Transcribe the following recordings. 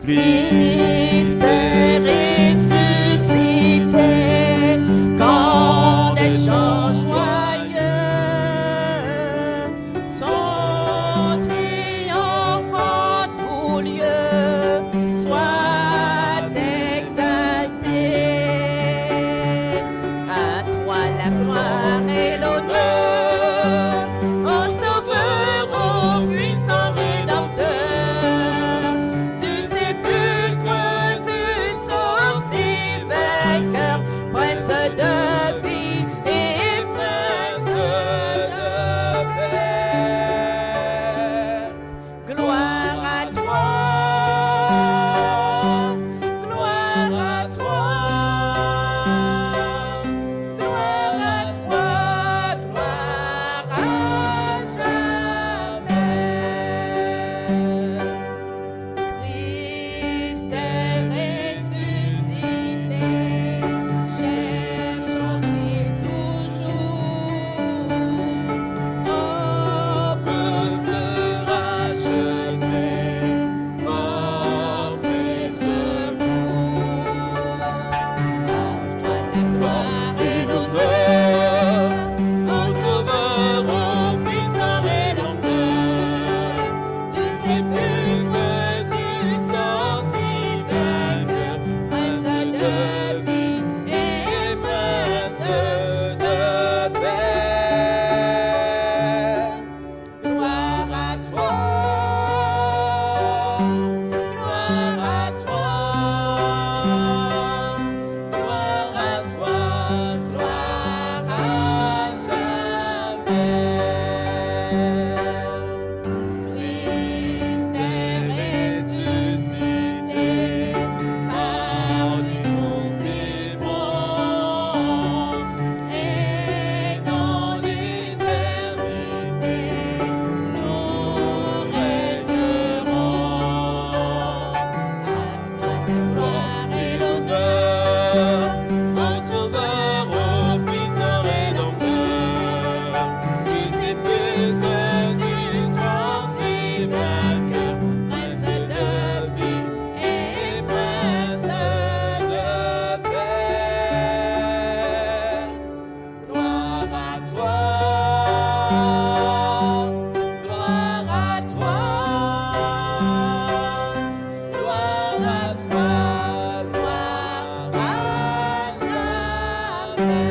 Christ est ressuscité, quand des chants joyeux, son triomphe en tout lieu, soit exalté. À toi la gloire et l'honneur, ô Sauveur, ô puissant Rédempteur, du sépulcre tu sortis vainqueur, prince de vie et prince de paix. Gloire à toi, gloire à toi, gloire à toi, gloire à jamais. Christ est ressuscité, cherchons-lui toujours. Ô peuple racheté, force et secours. À toi la gloire et l'honneur, ô Sauveur, ô puissant Rédempteur, du sépulcre tu sortis vainqueur, prince de vie et prince de paix. Gloire à toi, gloire à toi, gloire à toi, gloire à jamais. Christ est ressuscité, par lui nous vivrons, et dans l'éternité nous régnerons. À toi la gloire et l'honneur, ô Sauveur, ô puissant Rédempteur, du sépulcre tu sortis vainqueur, prince de vie et prince de paix. Gloire à toi, gloire à toi, gloire à toi, gloire à jamais.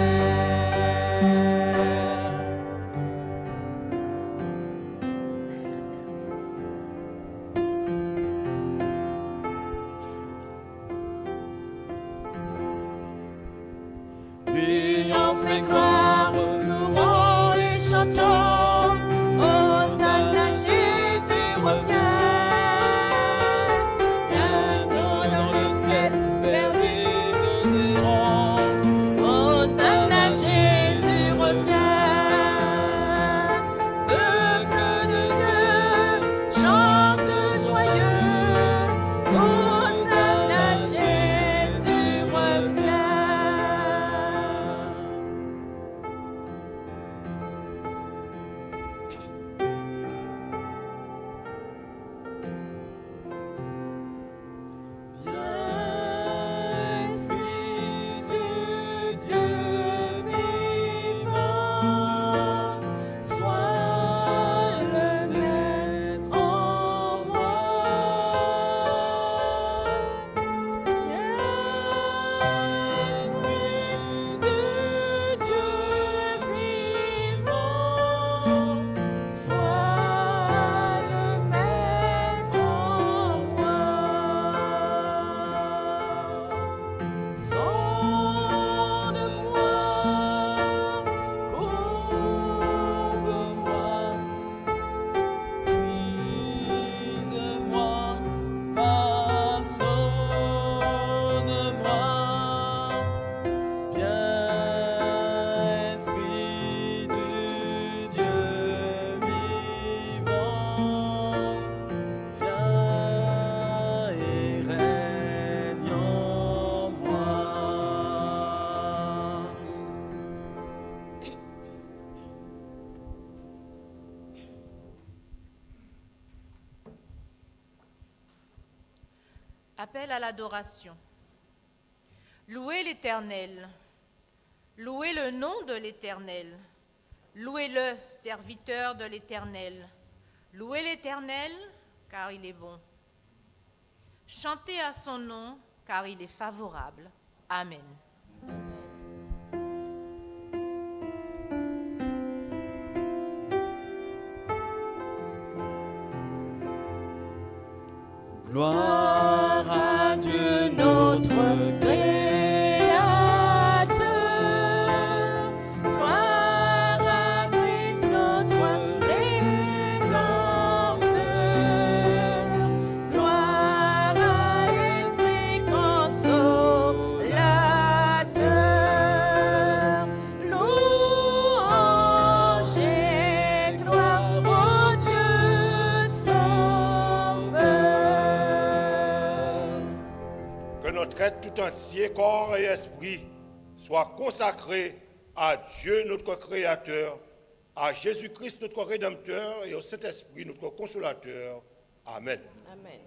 Triomphe et gloire, louons et chantons, Hosanna, Jésus revient. Bientôt dans le ciel, vers lui nous irons, Hosanna, Jésus revient. Peuple de Dieu, chante joyeux, Hosanna, Jésus revient. Appel à l'adoration. Louez l'Éternel. Louez le nom de l'Éternel. Louez-le, serviteur de l'Éternel. Louez l'Éternel, car il est bon. Chantez à son nom, car il est favorable. Amen. Gloire à Dieu notre Créateur, gloire à Christ notre Rédempteur, gloire à l'Esprit consolateur, louange et gloire au Dieu sauveur. Que notre être tout entier, corps et esprit, soit consacré à Dieu notre Créateur, à Jésus-Christ notre Rédempteur et au Saint-Esprit notre Consolateur. Amen. Amen.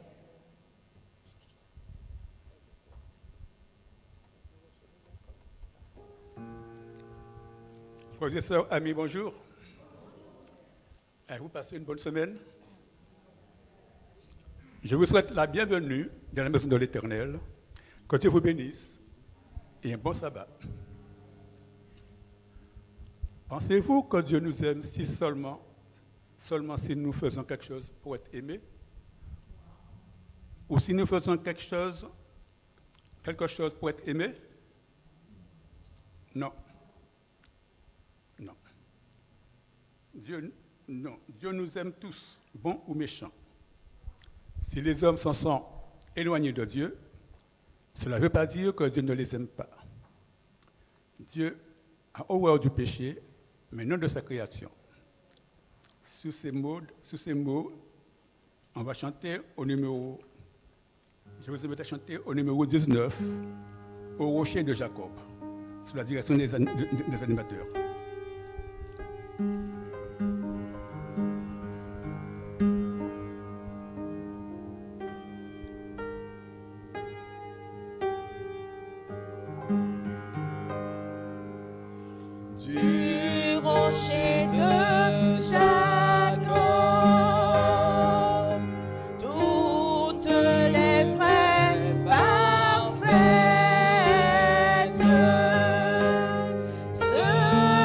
Frères et sœurs, amis, bonjour. Vous passez une bonne semaine. Je vous souhaite la bienvenue dans la maison de l'Éternel. Que Dieu vous bénisse et un bon sabbat. Pensez-vous que Dieu nous aime si seulement si nous faisons quelque chose pour être aimés? Ou si nous faisons quelque chose pour être aimés? Non. Non. Dieu nous aime tous, bons ou méchants. Si les hommes s'en sont éloignés de Dieu, cela ne veut pas dire que Dieu ne les aime pas. Dieu a horreur du péché, mais non de sa création. Sous ces mots, on va chanter je vous invite à chanter au numéro 19, au rocher de Jacob, sous la direction des animateurs. Du rocher de Jacob, toutes les vraies parfaites, ce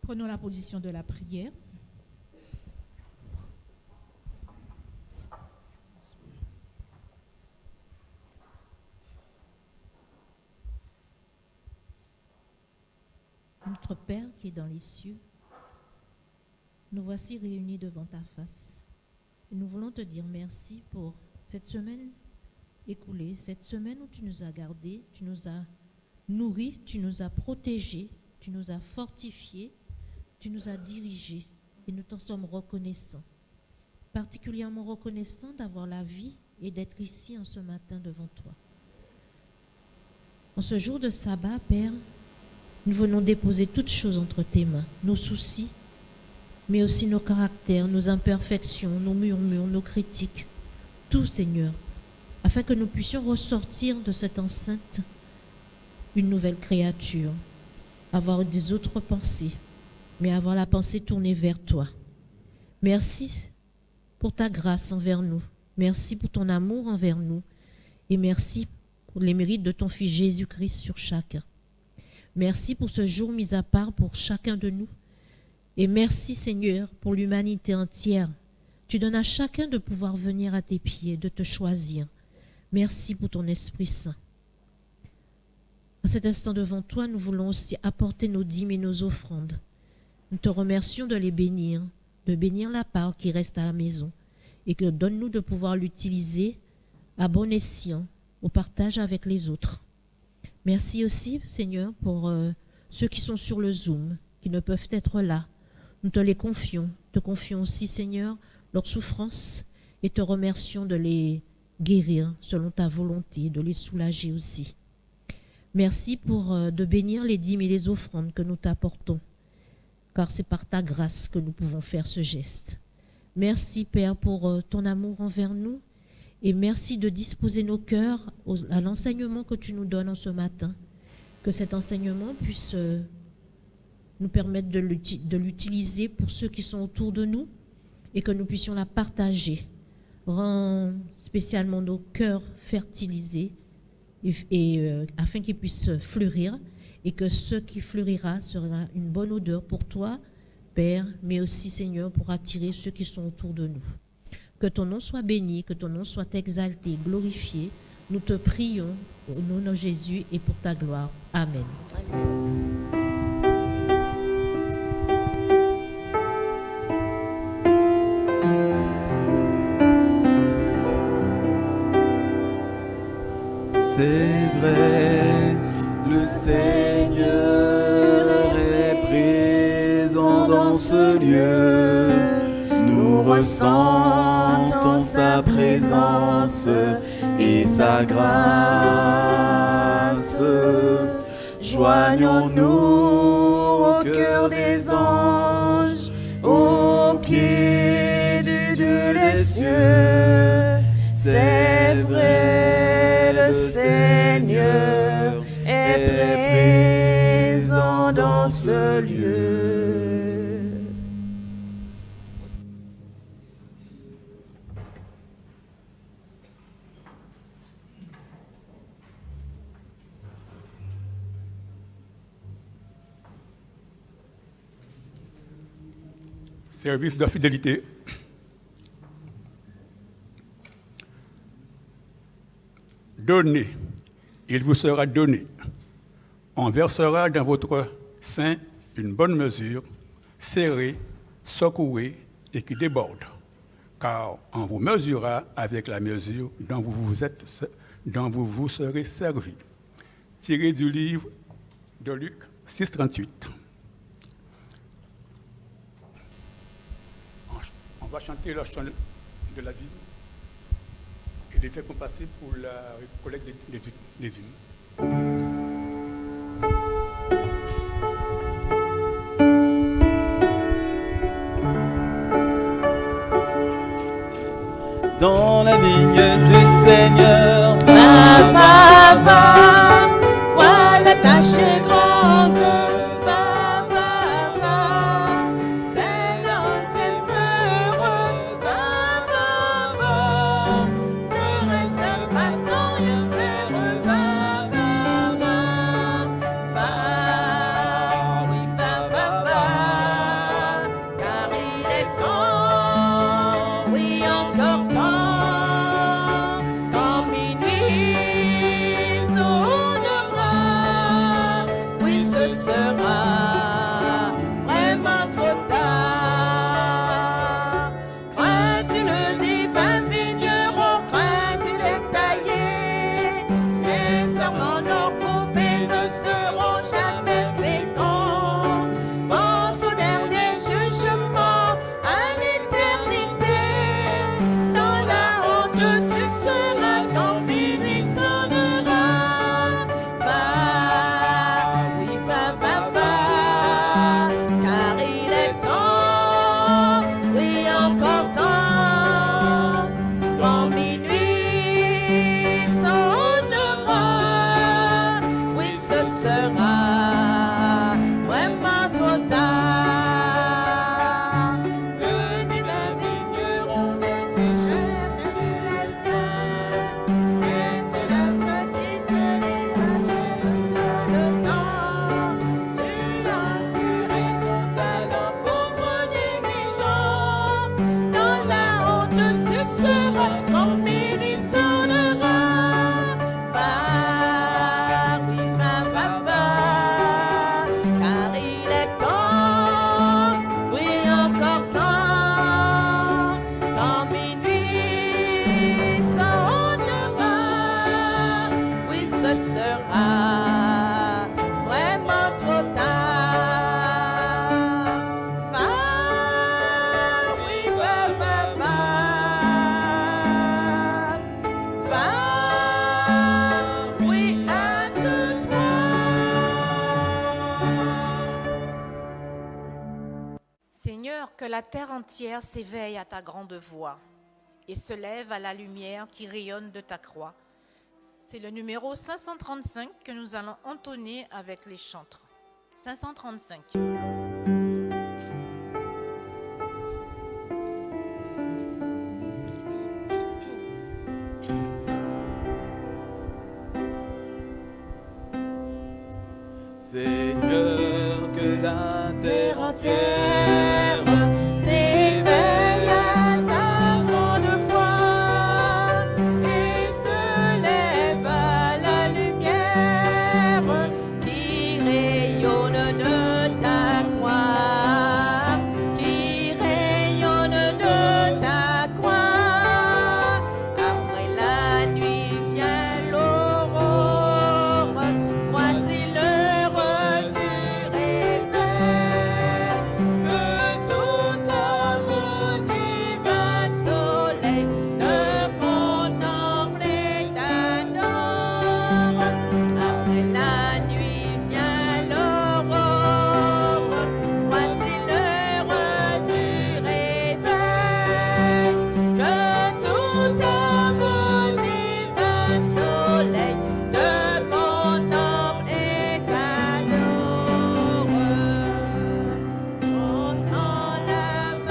Prenons la position de la prière. Notre Père qui est dans les cieux, nous voici réunis devant ta face. Et nous voulons te dire merci pour cette semaine écoulée, cette semaine où tu nous as gardés, tu nous as nourris, tu nous as protégés, tu nous as fortifiés, tu nous as dirigés et nous t'en sommes reconnaissants. Particulièrement reconnaissants d'avoir la vie et d'être ici en ce matin devant toi. En ce jour de sabbat, Père, nous venons déposer toutes choses entre tes mains, nos soucis, mais aussi nos caractères, nos imperfections, nos murmures, nos critiques, tout, Seigneur, afin que nous puissions ressortir de cette enceinte une nouvelle créature, avoir des autres pensées, mais avoir la pensée tournée vers toi. Merci pour ta grâce envers nous, merci pour ton amour envers nous, et merci pour les mérites de ton Fils Jésus-Christ sur chacun. Merci pour ce jour mis à part pour chacun de nous. Et merci Seigneur pour l'humanité entière. Tu donnes à chacun de pouvoir venir à tes pieds, de te choisir. Merci pour ton Esprit Saint. À cet instant devant toi, nous voulons aussi apporter nos dîmes et nos offrandes. Nous te remercions de les bénir, de bénir la part qui reste à la maison et que donne-nous de pouvoir l'utiliser à bon escient, au partage avec les autres. Merci aussi, Seigneur, pour ceux qui sont sur le Zoom, qui ne peuvent être là. Nous te les confions. Te confions aussi, Seigneur, leurs souffrances et te remercions de les guérir selon ta volonté, de les soulager aussi. Merci pour de bénir les dîmes et les offrandes que nous t'apportons, car c'est par ta grâce que nous pouvons faire ce geste. Merci, Père, pour ton amour envers nous. Et merci de disposer nos cœurs à l'enseignement que tu nous donnes en ce matin. Que cet enseignement puisse nous permettre de l'utiliser pour ceux qui sont autour de nous et que nous puissions la partager. Rends spécialement nos cœurs fertilisés afin qu'ils puissent fleurir et que ce qui fleurira sera une bonne odeur pour toi, Père, mais aussi, Seigneur, pour attirer ceux qui sont autour de nous. Que ton nom soit béni, que ton nom soit exalté, glorifié. Nous te prions au nom de Jésus et pour ta gloire. Amen. C'est vrai, le Seigneur est présent dans ce lieu. Nous ressentons sa présence et sa grâce. Joignons-nous au cœur des anges, au pied du Dieu des cieux. C'est vrai, le Seigneur est présent dans ce lieu. Service de fidélité. Donnez, il vous sera donné. On versera dans votre sein une bonne mesure, serrée, secouée et qui déborde. Car on vous mesurera avec la mesure dont vous vous serez servi. Tiré du livre de Luc 6,38. On va chanter le chant de la dîme et les textes passés pour la collecte des dîmes. Dans la vigne du Seigneur, va, vois la tâche est grande. Seigneur, que la terre entière s'éveille à ta grande voix et se lève à la lumière qui rayonne de ta croix. C'est le numéro 535 que nous allons entonner avec les chantres. 535. Seigneur, que la terre entière s'éveille à ta grande voix et se lève à la lumière qui rayonne de ta croix, qui rayonne de ta croix. Après la nuit vient l'aurore, voici l'heure du réveil. Que tout homme divin soleil de contempler t'adore. Après la nuit vient l'aurore, voici l'heure du réveil. Que tout homme divin soleil te contemple et t'adore. On s'enlève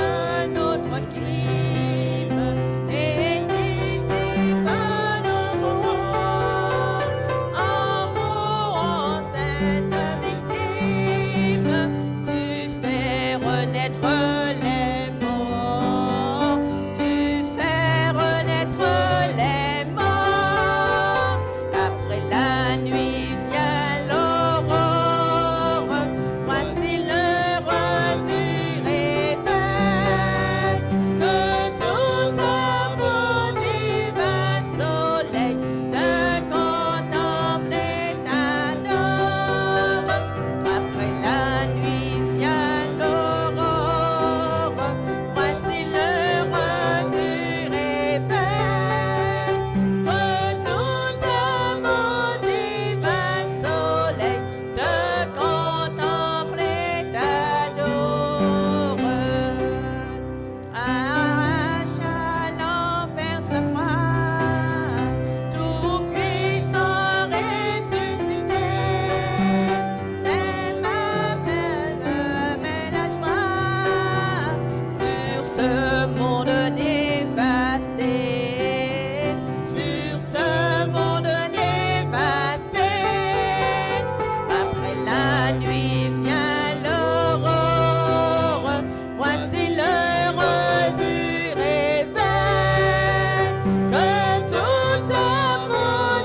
notre crime et dissipe nos maux. En mourant cette victime, tu fais renaître les morts. Tu fais renaître les morts. Après la nuit vient l'aurore, voici l'heure du réveil. Que tout homme divin soleil te contemple et t'adore. Après la nuit vient l'aurore, voici l'heure du réveil. Que tout homme divin soleil te contemple et t'adore. Arrache à l'enfer sa croix, tout puissant ressuscité. C'est ma peine, mais la joie sur ce monde dévasté, sur ce monde dévasté. Après la nuit vient l'aurore, voici l'heure du réveil. Que tout homme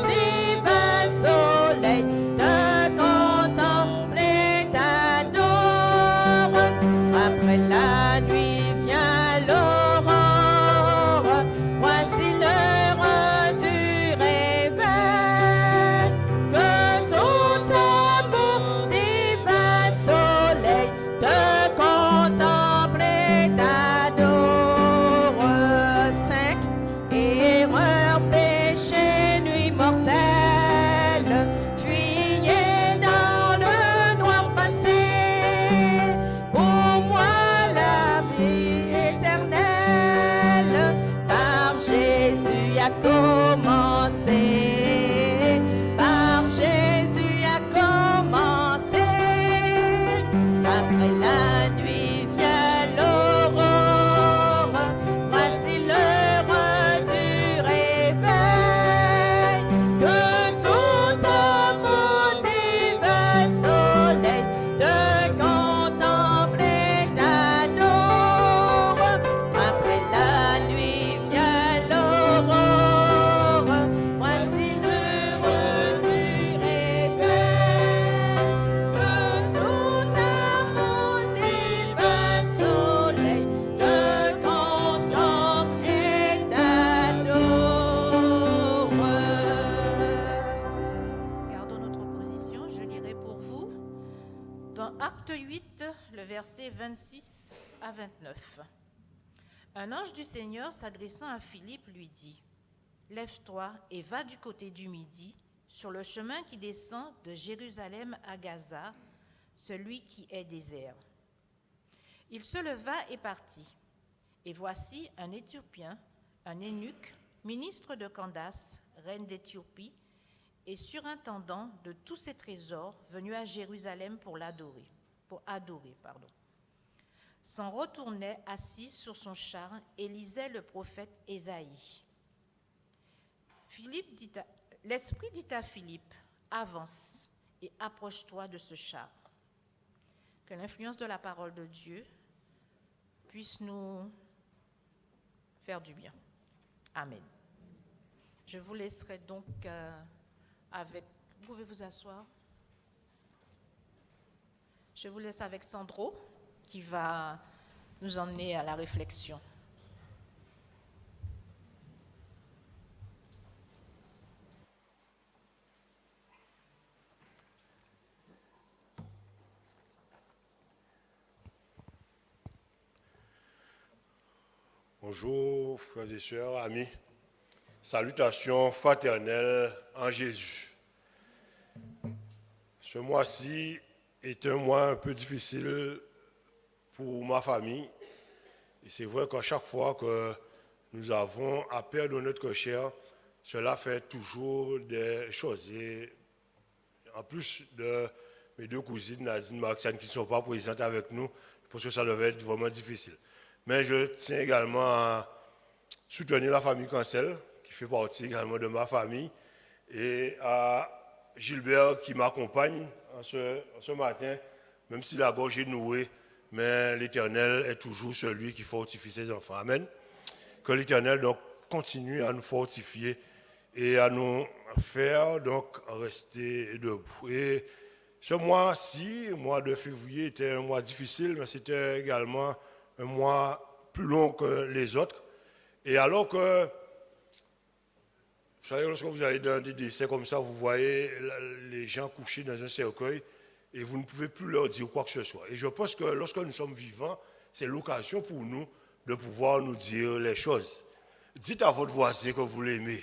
divin soleil te contemple et t'adore. Après la nuit vient l'aurore, voici l'heure du réveil. Que tout homme divin soleil te contemple et t'adore. 5. Erreur, péché, nuit mortelle, fuyez dans le noir passé. Pour moi la vie éternelle par Jésus a commencé. Par Jésus a commencé. Après la nuit vient l'aurore, voici l'heure du réveil. Que tout homme divin soleil te contemple et t'adore. Après la nuit vient l'aurore, voici l'heure du réveil. Que tout homme divin soleil te contemple et t'adore. Gardons notre position, je lirai pour vous dans Acte 8, le verset 26 à 29. Un ange du Seigneur s'adressant à Philippe lui dit : Lève-toi et va du côté du Midi, sur le chemin qui descend de Jérusalem à Gaza, celui qui est désert. Il se leva et partit. Et voici un Éthiopien, un eunuque, ministre de Candace, reine d'Éthiopie, et surintendant de tous ses trésors, venu à Jérusalem pour adorer. S'en retournait assis sur son char et lisait le prophète Ésaïe. L'Esprit dit à Philippe, avance et approche-toi de ce char. Que l'influence de la parole de Dieu puisse nous faire du bien. Amen. Je vous laisserai donc avec... Vous pouvez vous asseoir. Je vous laisse avec Sandro qui va nous emmener à la réflexion. Bonjour, frères et sœurs, amis. Salutations fraternelles en Jésus. Ce mois-ci est un mois un peu difficile pour ma famille. Et c'est vrai qu'à chaque fois que nous avons à perdre notre cher, cela fait toujours des choses. Et en plus de mes deux cousines, Nadine et Maxane, qui ne sont pas présentes avec nous, je pense que ça devait être vraiment difficile. Mais je tiens également à soutenir la famille Cancel, qui fait partie également de ma famille, et à Gilbert qui m'accompagne en ce matin, même si la gorge est nouée, mais l'Éternel est toujours celui qui fortifie ses enfants. Amen. Que l'Éternel donc continue à nous fortifier et à nous faire donc rester debout. Et ce mois-ci, le mois de février, était un mois difficile, mais c'était également un mois plus long que les autres. Et alors que, vous savez, lorsque vous allez dans des décès comme ça, vous voyez les gens couchés dans un cercueil et vous ne pouvez plus leur dire quoi que ce soit. Et je pense que lorsque nous sommes vivants, c'est l'occasion pour nous de pouvoir nous dire les choses. Dites à votre voisin que vous l'aimez.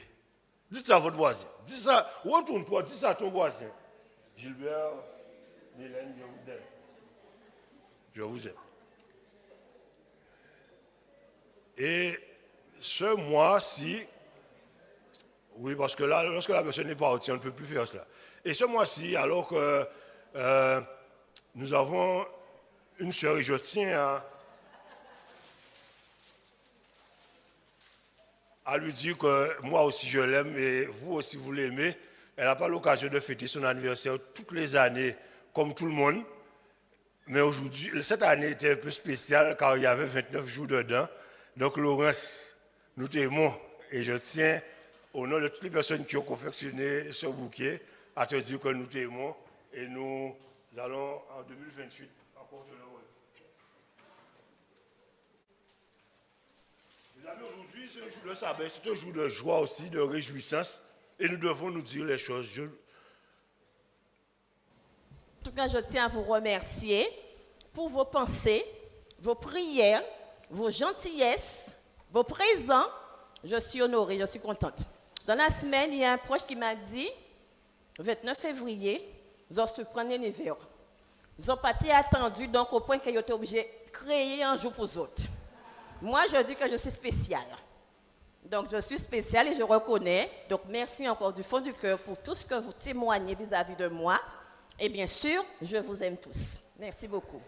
Dites ça à votre voisin. Dites ça, retourne-toi, dites ça à ton voisin. Gilbert, Hélène, je vous aime. Je vous aime. Et ce mois-ci, oui, parce que là, lorsque la personne est partie, on ne peut plus faire cela. Et ce mois-ci, alors que nous avons une sœur, et je tiens à lui dire que moi aussi je l'aime et vous aussi vous l'aimez. Elle n'a pas l'occasion de fêter son anniversaire toutes les années comme tout le monde. Mais aujourd'hui, cette année était un peu spéciale car il y avait 29 jours dedans. Donc Laurence, nous t'aimons et je tiens au nom de toutes les personnes qui ont confectionné ce bouquet à te dire que nous t'aimons et nous allons en 2028 encore te le redire. Mes amis, aujourd'hui c'est un jour de sabbat, c'est un jour de joie aussi, de réjouissance et nous devons nous dire les choses. En tout cas, je tiens à vous remercier pour vos pensées, vos prières, vos gentillesses, vos présents. Je suis honorée, je suis contente. Dans la semaine, il y a un proche qui m'a dit, 29 février, ils ont se prendre un hiver. Ils n'ont pas été attendus, donc au point qu'ils ont été obligés de créer un jour pour les autres. Moi, je dis que je suis spéciale. Donc, je suis spéciale et je reconnais. Donc, merci encore du fond du cœur pour tout ce que vous témoignez vis-à-vis de moi. Et bien sûr, je vous aime tous. Merci beaucoup.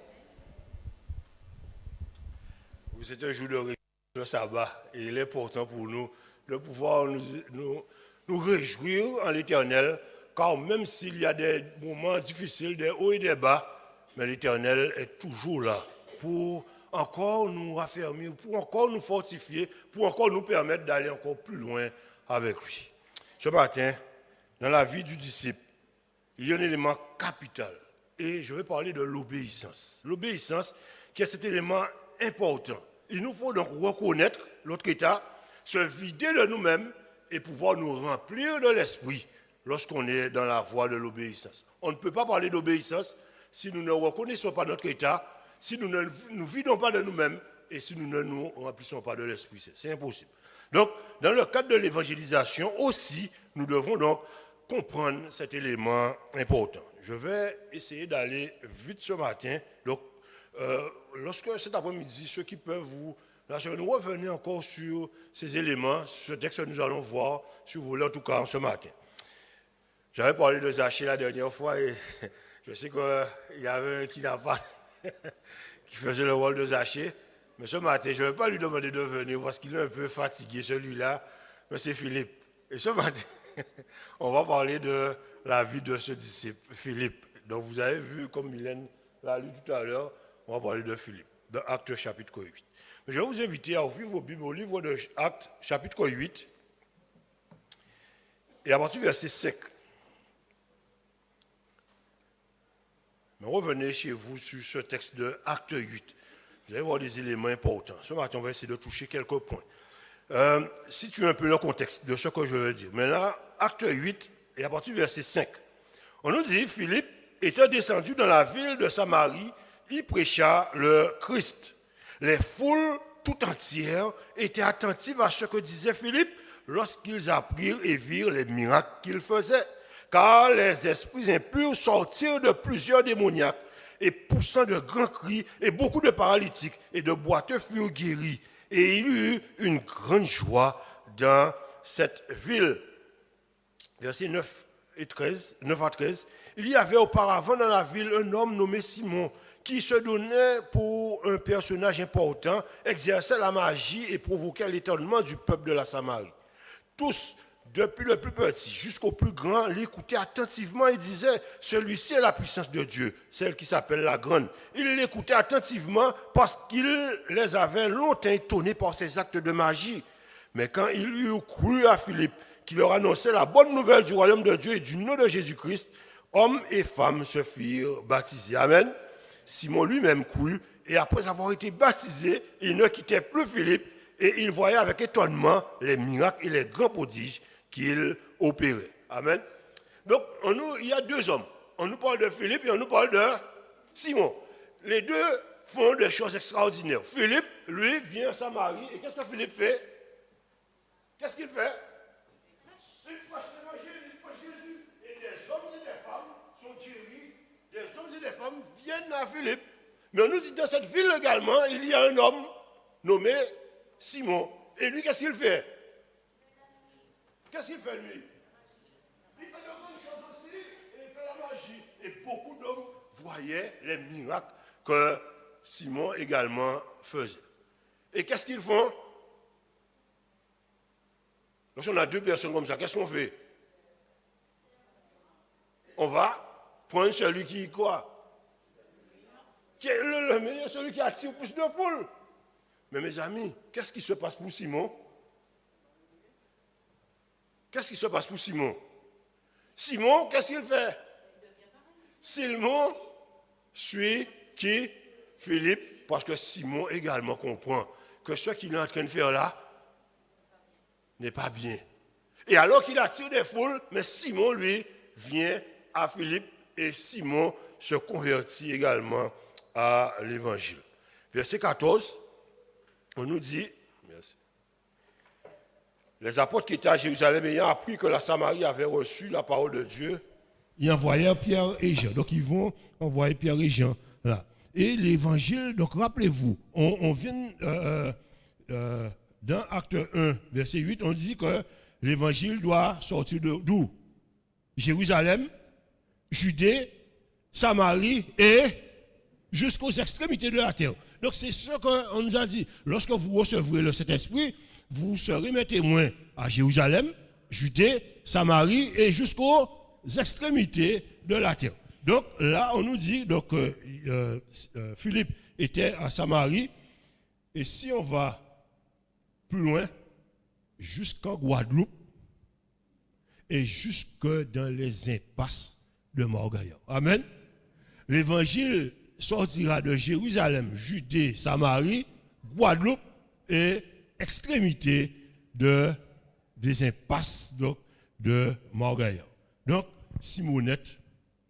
C'est un jour de sabbat et il est important pour nous de pouvoir nous réjouir en l'Éternel, car même s'il y a des moments difficiles, des hauts et des bas, mais l'Éternel est toujours là pour encore nous raffermir, pour encore nous fortifier, pour encore nous permettre d'aller encore plus loin avec lui. Ce matin, dans la vie du disciple, il y a un élément capital et je vais parler de l'obéissance. L'obéissance qui est cet élément important. Il nous faut donc reconnaître notre état, se vider de nous-mêmes et pouvoir nous remplir de l'esprit lorsqu'on est dans la voie de l'obéissance. On ne peut pas parler d'obéissance si nous ne reconnaissons pas notre état, si nous ne nous vidons pas de nous-mêmes et si nous ne nous remplissons pas de l'esprit. C'est impossible. Donc, dans le cadre de l'évangélisation aussi, nous devons donc comprendre cet élément important. Je vais essayer d'aller vite ce matin. Donc, lorsque cet après-midi, ceux qui peuvent vous... Là, je vais nous revenir encore sur ces éléments, ce texte que nous allons voir, si vous voulez, en tout cas, ce matin. J'avais parlé de Zachée la dernière fois et je sais qu'il y avait un qui n'a pas, qui faisait le rôle de Zachée. Mais ce matin, je ne vais pas lui demander de venir parce qu'il est un peu fatigué, celui-là, mais c'est Philippe. Et ce matin, on va parler de la vie de ce disciple, Philippe. Donc vous avez vu, comme Mylène l'a lu tout à l'heure, on va parler de Philippe, de Actes chapitre 8. Mais je vais vous inviter à ouvrir vos Bibles au livre de Actes chapitre 8, et à partir du verset 5. Mais revenez chez vous sur ce texte de Actes 8. Vous allez voir des éléments importants. Ce matin, on va essayer de toucher quelques points. Situez un peu le contexte de ce que je veux dire. Mais là, Acte 8, et à partir du verset 5, on nous dit, Philippe était descendu dans la ville de Samarie, il prêcha le Christ. Les foules tout entières étaient attentives à ce que disait Philippe lorsqu'ils apprirent et virent les miracles qu'il faisait. Car les esprits impurs sortirent de plusieurs démoniaques et poussant de grands cris, et beaucoup de paralytiques et de boiteux furent guéris. Et il y eut une grande joie dans cette ville. Versets 9 à 13. Il y avait auparavant dans la ville un homme nommé Simon, qui se donnait pour un personnage important, exerçait la magie et provoquait l'étonnement du peuple de la Samarie. Tous, depuis le plus petit jusqu'au plus grand, l'écoutaient attentivement et disaient, celui-ci est la puissance de Dieu, celle qui s'appelle la grande. Ils l'écoutaient attentivement parce qu'il les avait longtemps étonnés par ses actes de magie. Mais quand ils eurent cru à Philippe, qui leur annonçait la bonne nouvelle du royaume de Dieu et du nom de Jésus-Christ, hommes et femmes se firent baptiser. Amen. Simon lui-même crut, et après avoir été baptisé, il ne quittait plus Philippe, et il voyait avec étonnement les miracles et les grands prodiges qu'il opérait. Amen. Donc, il y a deux hommes. On nous parle de Philippe et on nous parle de Simon. Les deux font des choses extraordinaires. Philippe, lui, vient à Samarie, et qu'est-ce que Philippe fait? Qu'est-ce qu'il fait? Il prêche l'évangile, il prêche Jésus, et des hommes et des femmes sont guéris. Des hommes et des femmes viennent à Philippe. Mais on nous dit dans cette ville également, il y a un homme nommé Simon. Et lui, qu'est-ce qu'il fait? Qu'est-ce qu'il fait, lui? Il fait de bonnes choses aussi, et il fait la magie. Et beaucoup d'hommes voyaient les miracles que Simon également faisait. Et qu'est-ce qu'ils font? Lorsqu'on a deux personnes comme ça, qu'est-ce qu'on fait? On va prendre celui qui quoi? Qui est le meilleur, celui qui attire plus de foule. Mais mes amis, qu'est-ce qui se passe pour Simon? Qu'est-ce qui se passe pour Simon? Simon, qu'est-ce qu'il fait? Simon suit qui? Philippe, parce que Simon également comprend que ce qu'il est en train de faire là n'est pas bien. Et alors qu'il attire des foules, mais Simon, lui, vient à Philippe et Simon se convertit également à l'évangile. Verset 14, on nous dit, merci. Les apôtres qui étaient à Jérusalem ayant appris que la Samarie avait reçu la parole de Dieu, ils envoyèrent Pierre et Jean. Donc ils vont envoyer Pierre et Jean là. Et l'évangile, donc rappelez-vous, on vient dans Acte 1, verset 8, on dit que l'évangile doit sortir d'où? Jérusalem, Judée, Samarie et jusqu'aux extrémités de la terre. Donc c'est ce qu'on nous a dit. Lorsque vous recevrez le Saint-Esprit, vous serez mes témoins à Jérusalem, Judée, Samarie et jusqu'aux extrémités de la terre. Donc là, on nous dit donc, Philippe était à Samarie. Et si on va plus loin, jusqu'en Guadeloupe et jusque dans les impasses de Morgaya. Amen. L'évangile sortira de Jérusalem, Judée, Samarie, Guadeloupe et extrémité des impasses de Morgaya. Donc, Simonette,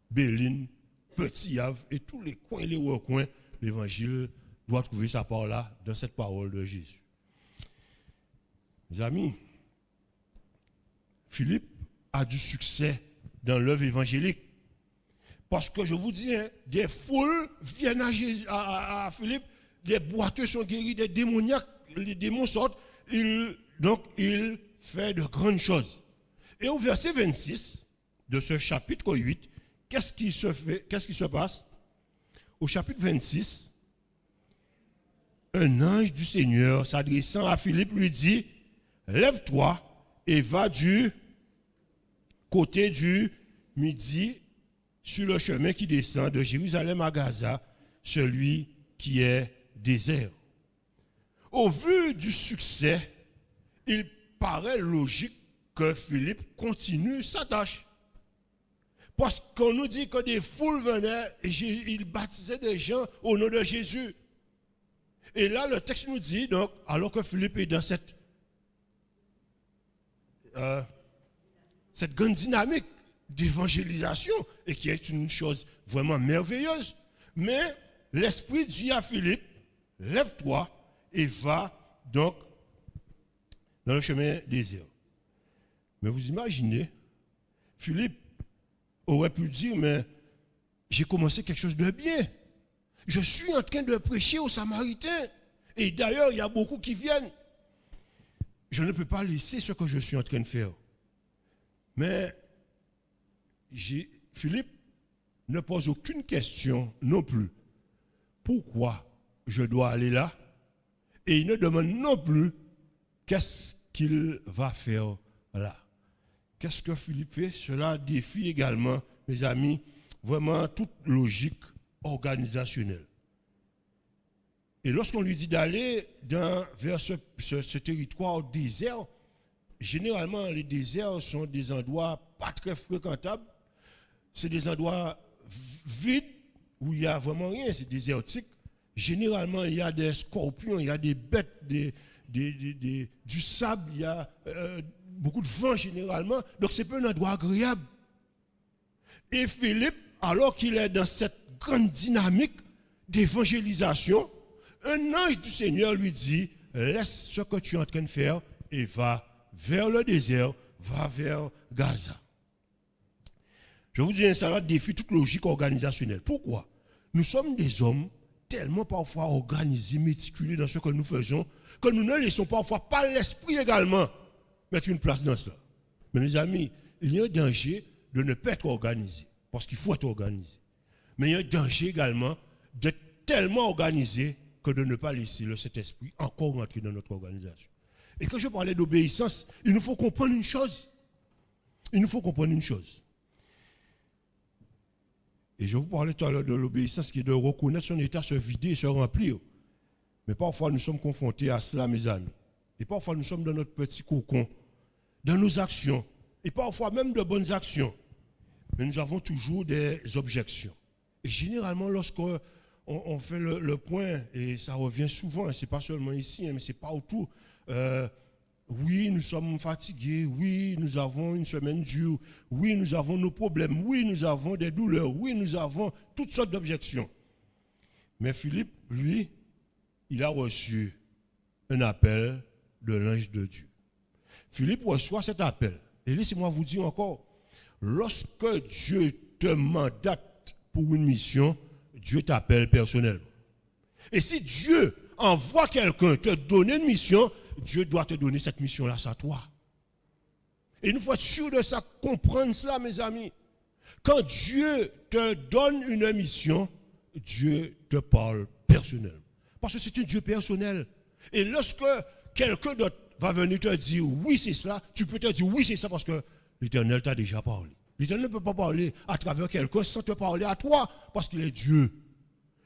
Béline, Petit Havre et tous les coins et les recoins, l'évangile doit trouver sa part là, dans cette parole de Jésus. Mes amis, Philippe a du succès dans l'œuvre évangélique. Parce que je vous dis, des foules viennent à Philippe les boiteux sont guéris, des démoniaques, les démons sortent, il fait de grandes choses. Et au verset 26 de ce chapitre 8, qu'est-ce qui se passe? Au chapitre 26, un ange du Seigneur s'adressant à Philippe lui dit, lève-toi et va du côté du midi sur le chemin qui descend de Jérusalem à Gaza, celui qui est désert. Au vu du succès, il paraît logique que Philippe continue sa tâche. Parce qu'on nous dit que des foules venaient et il baptisait des gens au nom de Jésus. Et là, le texte nous dit, donc, alors que Philippe est dans cette grande dynamique d'évangélisation, et qui est une chose vraiment merveilleuse, mais l'Esprit dit à Philippe, lève-toi et va donc dans le chemin désert. Mais vous imaginez, Philippe aurait pu dire, mais j'ai commencé quelque chose de bien. Je suis en train de prêcher aux Samaritains. Et d'ailleurs, il y a beaucoup qui viennent. Je ne peux pas laisser ce que je suis en train de faire. Mais Philippe ne pose aucune question non plus. Pourquoi je dois aller là? Et il ne demande non plus qu'est-ce qu'il va faire là. Qu'est-ce que Philippe fait? Cela défie également, mes amis, vraiment toute logique organisationnelle. Et lorsqu'on lui dit d'aller vers ce territoire désert, généralement les déserts sont des endroits pas très fréquentables. C'est des endroits vides où il n'y a vraiment rien, c'est désertique. Généralement, il y a des scorpions, il y a des bêtes, du sable, il y a beaucoup de vent généralement. Donc, c'est pas un endroit agréable. Et Philippe, alors qu'il est dans cette grande dynamique d'évangélisation, un ange du Seigneur lui dit, laisse ce que tu es en train de faire et va vers le désert, va vers Gaza. Je vous dis, ça défie toute logique organisationnelle. Pourquoi? Nous sommes des hommes tellement parfois organisés, méticuleux dans ce que nous faisons, que nous ne laissons parfois pas l'esprit également mettre une place dans cela. Mais mes amis, il y a un danger de ne pas être organisé, parce qu'il faut être organisé. Mais il y a un danger également d'être tellement organisé que de ne pas laisser le Saint-Esprit encore rentrer dans notre organisation. Et quand je parlais d'obéissance, il nous faut comprendre une chose. Il nous faut comprendre une chose. Et je vous parlais tout à l'heure de l'obéissance qui est de reconnaître son état, se vider et se remplir. Mais parfois nous sommes confrontés à cela, mes amis. Et parfois nous sommes dans notre petit cocon, dans nos actions, et parfois même de bonnes actions. Mais nous avons toujours des objections. Et généralement, lorsqu'on fait le point, et ça revient souvent, ce n'est pas seulement ici, mais c'est partout. Oui, nous sommes fatigués, oui, nous avons une semaine dure, oui, nous avons nos problèmes, oui, nous avons des douleurs, oui, nous avons toutes sortes d'objections. Mais Philippe, lui, il a reçu un appel de l'ange de Dieu. Philippe reçoit cet appel. Et laissez-moi vous dire encore, lorsque Dieu te mandate pour une mission, Dieu t'appelle personnellement. Et si Dieu envoie quelqu'un te donner une mission, Dieu doit te donner cette mission-là, c'est à toi. Et il nous faut être sûr de ça, comprendre cela, mes amis. Quand Dieu te donne une mission, Dieu te parle personnellement. Parce que c'est un Dieu personnel. Et lorsque quelqu'un d'autre va venir te dire oui, c'est cela, tu peux te dire oui, c'est ça parce que l'Éternel t'a déjà parlé. L'Éternel ne peut pas parler à travers quelqu'un sans te parler à toi parce qu'il est Dieu.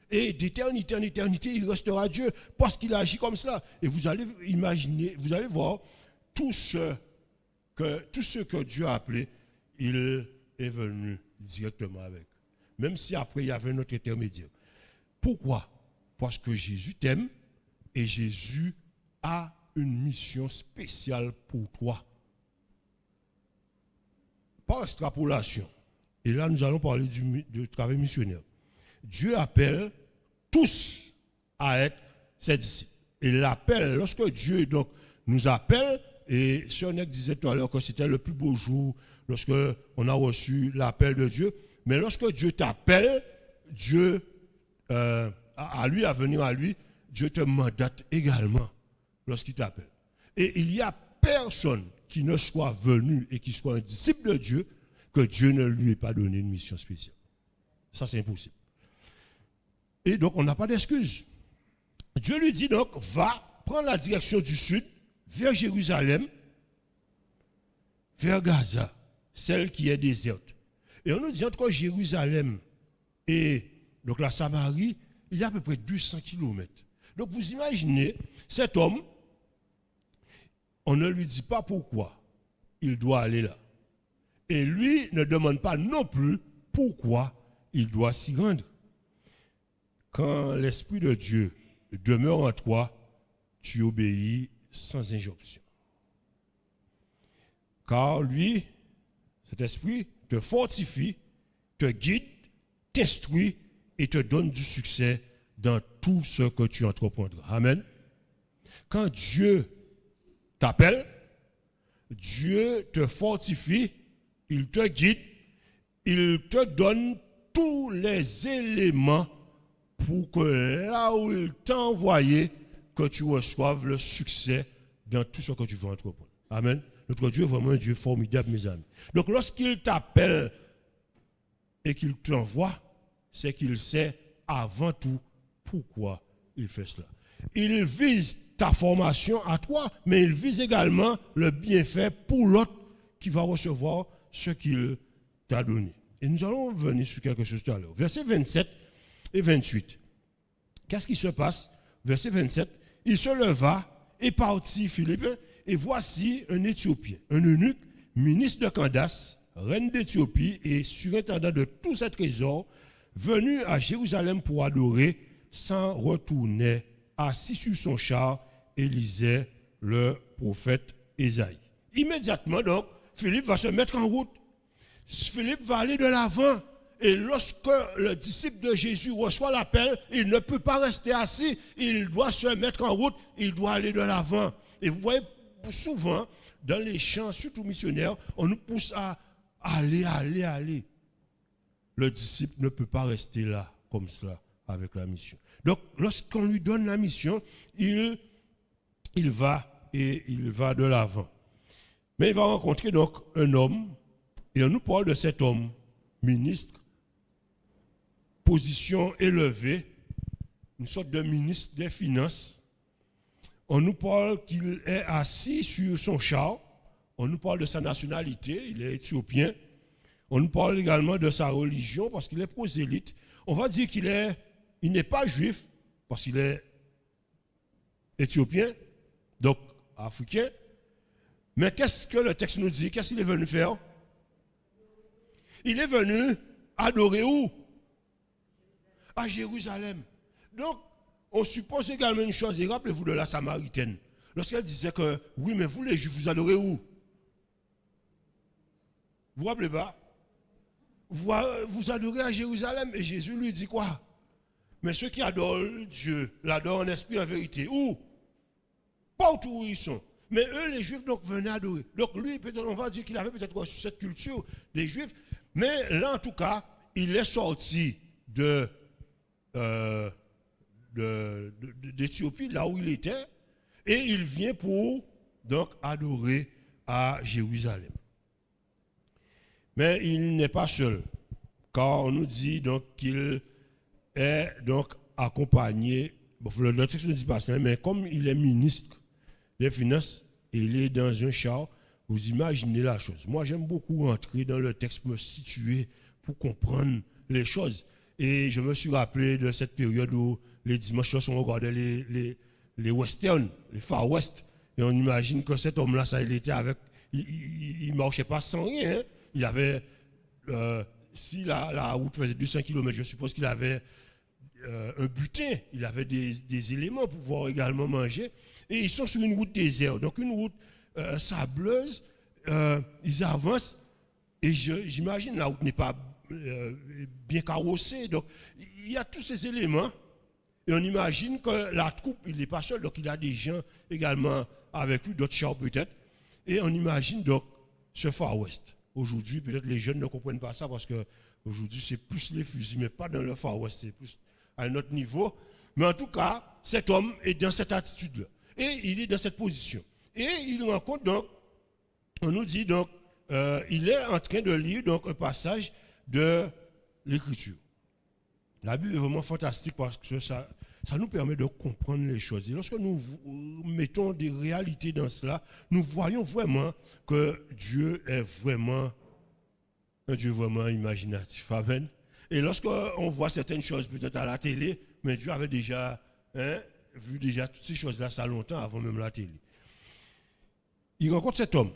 Et d'éternité en éternité, il restera Dieu parce qu'il agit comme cela. Et vous allez imaginer, vous allez voir tout ce que Dieu a appelé, il est venu directement avec. Même si après il y avait un autre intermédiaire. Pourquoi? Parce que Jésus t'aime et Jésus a une mission spéciale pour toi. Par extrapolation, et là nous allons parler du travail missionnaire. Dieu appelle tous à être ses disciples. Et l'appel, lorsque Dieu donc, nous appelle, et Sionek disait tout à l'heure que c'était le plus beau jour lorsque on a reçu l'appel de Dieu, mais lorsque Dieu t'appelle, Dieu à venir à lui, Dieu te mandate également lorsqu'il t'appelle. Et il n'y a personne qui ne soit venu et qui soit un disciple de Dieu que Dieu ne lui ait pas donné une mission spéciale. Ça, c'est impossible. Et donc, on n'a pas d'excuse. Dieu lui dit donc, va prendre la direction du sud, vers Jérusalem, vers Gaza, celle qui est déserte. Et on nous dit entre Jérusalem et donc la Samarie, il y a à peu près 200 kilomètres. Donc vous imaginez, cet homme, on ne lui dit pas pourquoi il doit aller là. Et lui ne demande pas non plus pourquoi il doit s'y rendre. Quand l'Esprit de Dieu demeure en toi, tu obéis sans injonction. Car lui, cet esprit, te fortifie, te guide, t'instruit et te donne du succès dans tout ce que tu entreprendras. Amen. Quand Dieu t'appelle, Dieu te fortifie, il te guide, il te donne tous les éléments pour que là où il t'a envoyé, que tu reçoives le succès dans tout ce que tu veux entreprendre. Amen. Notre Dieu est vraiment un Dieu formidable, mes amis. Donc lorsqu'il t'appelle et qu'il t'envoie, c'est qu'il sait avant tout pourquoi il fait cela. Il vise ta formation à toi, mais il vise également le bienfait pour l'autre qui va recevoir ce qu'il t'a donné. Et nous allons venir sur quelque chose tout à l'heure. Versets 27 et 28. Qu'est-ce qui se passe? Verset 27. Il se leva et partit, Philippe, et voici un Éthiopien, un eunuque, ministre de Candace, reine d'Éthiopie et surintendant de tous ses trésors, venu à Jérusalem pour adorer, s'en retournait, assis sur son char, et lisait le prophète Ésaïe. Immédiatement donc, Philippe va se mettre en route. Philippe va aller de l'avant. Et lorsque le disciple de Jésus reçoit l'appel, il ne peut pas rester assis. Il doit se mettre en route. Il doit aller de l'avant. Et vous voyez, souvent, dans les chants, surtout missionnaires, on nous pousse à aller. Le disciple ne peut pas rester là, comme cela, avec la mission. Donc, lorsqu'on lui donne la mission, il va de l'avant. Mais il va rencontrer donc un homme, et on nous parle de cet homme, ministre, position élevée, une sorte de ministre des Finances. On nous parle qu'il est assis sur son char, on nous parle de sa nationalité, il est éthiopien. On nous parle également de sa religion, parce qu'il est prosélyte. On va dire qu'il n'est pas juif, parce qu'il est éthiopien, donc africain. Mais qu'est-ce que le texte nous dit? Qu'est-ce qu'il est venu faire? Il est venu adorer où? À Jérusalem. Donc, on suppose également une chose, et rappelez-vous de la Samaritaine. Lorsqu'elle disait que, oui, mais vous les Juifs, vous adorez où? Vous vous rappelez pas? Vous adorez à Jérusalem. Et Jésus lui dit quoi? Mais ceux qui adorent Dieu, l'adorent en esprit, en vérité. Où? Partout où ils sont. Mais eux, les Juifs, donc, venaient adorer. Donc lui, peut-être, on va dire qu'il avait peut-être reçu cette culture des Juifs. Mais là, en tout cas, il est sorti d'Éthiopie, là où il était, et il vient pour donc adorer à Jérusalem. Mais il n'est pas seul, car on nous dit donc qu'il est donc accompagné, bon, le texte ne dit pas ça, mais comme il est ministre des Finances et il est dans un char, vous imaginez la chose. Moi, j'aime beaucoup rentrer dans le texte, me situer pour comprendre les choses. Et je me suis rappelé de cette période où les dimanches, on regardait les westerns, les Far West. Et on imagine que cet homme-là, ça, il était avec. Il ne marchait pas sans rien. Hein. Il avait. Si la route faisait 200 km, je suppose qu'il avait un butin. Il avait des éléments pour pouvoir également manger. Et ils sont sur une route déserte. Donc, une route sableuse. Ils avancent. Et j'imagine la route n'est pas bien carrossée. Donc, il y a tous ces éléments. Et on imagine que la troupe, il n'est pas seul. Donc, il a des gens également avec lui, d'autres chars peut-être. Et on imagine donc ce Far West. Aujourd'hui, peut-être les jeunes ne comprennent pas ça parce qu'aujourd'hui, c'est plus les fusils, mais pas dans le Far West. C'est plus à un autre niveau. Mais en tout cas, cet homme est dans cette attitude-là. Et il est dans cette position. Et il rencontre donc, on nous dit donc, il est en train de lire donc un passage de l'Écriture. La Bible est vraiment fantastique parce que ça nous permet de comprendre les choses. Et lorsque nous mettons des réalités dans cela, nous voyons vraiment que Dieu est vraiment un Dieu vraiment imaginatif. Amen. Et lorsqu'on voit certaines choses peut-être à la télé, mais Dieu avait déjà vu déjà toutes ces choses-là ça longtemps avant même la télé. Il rencontre cet homme.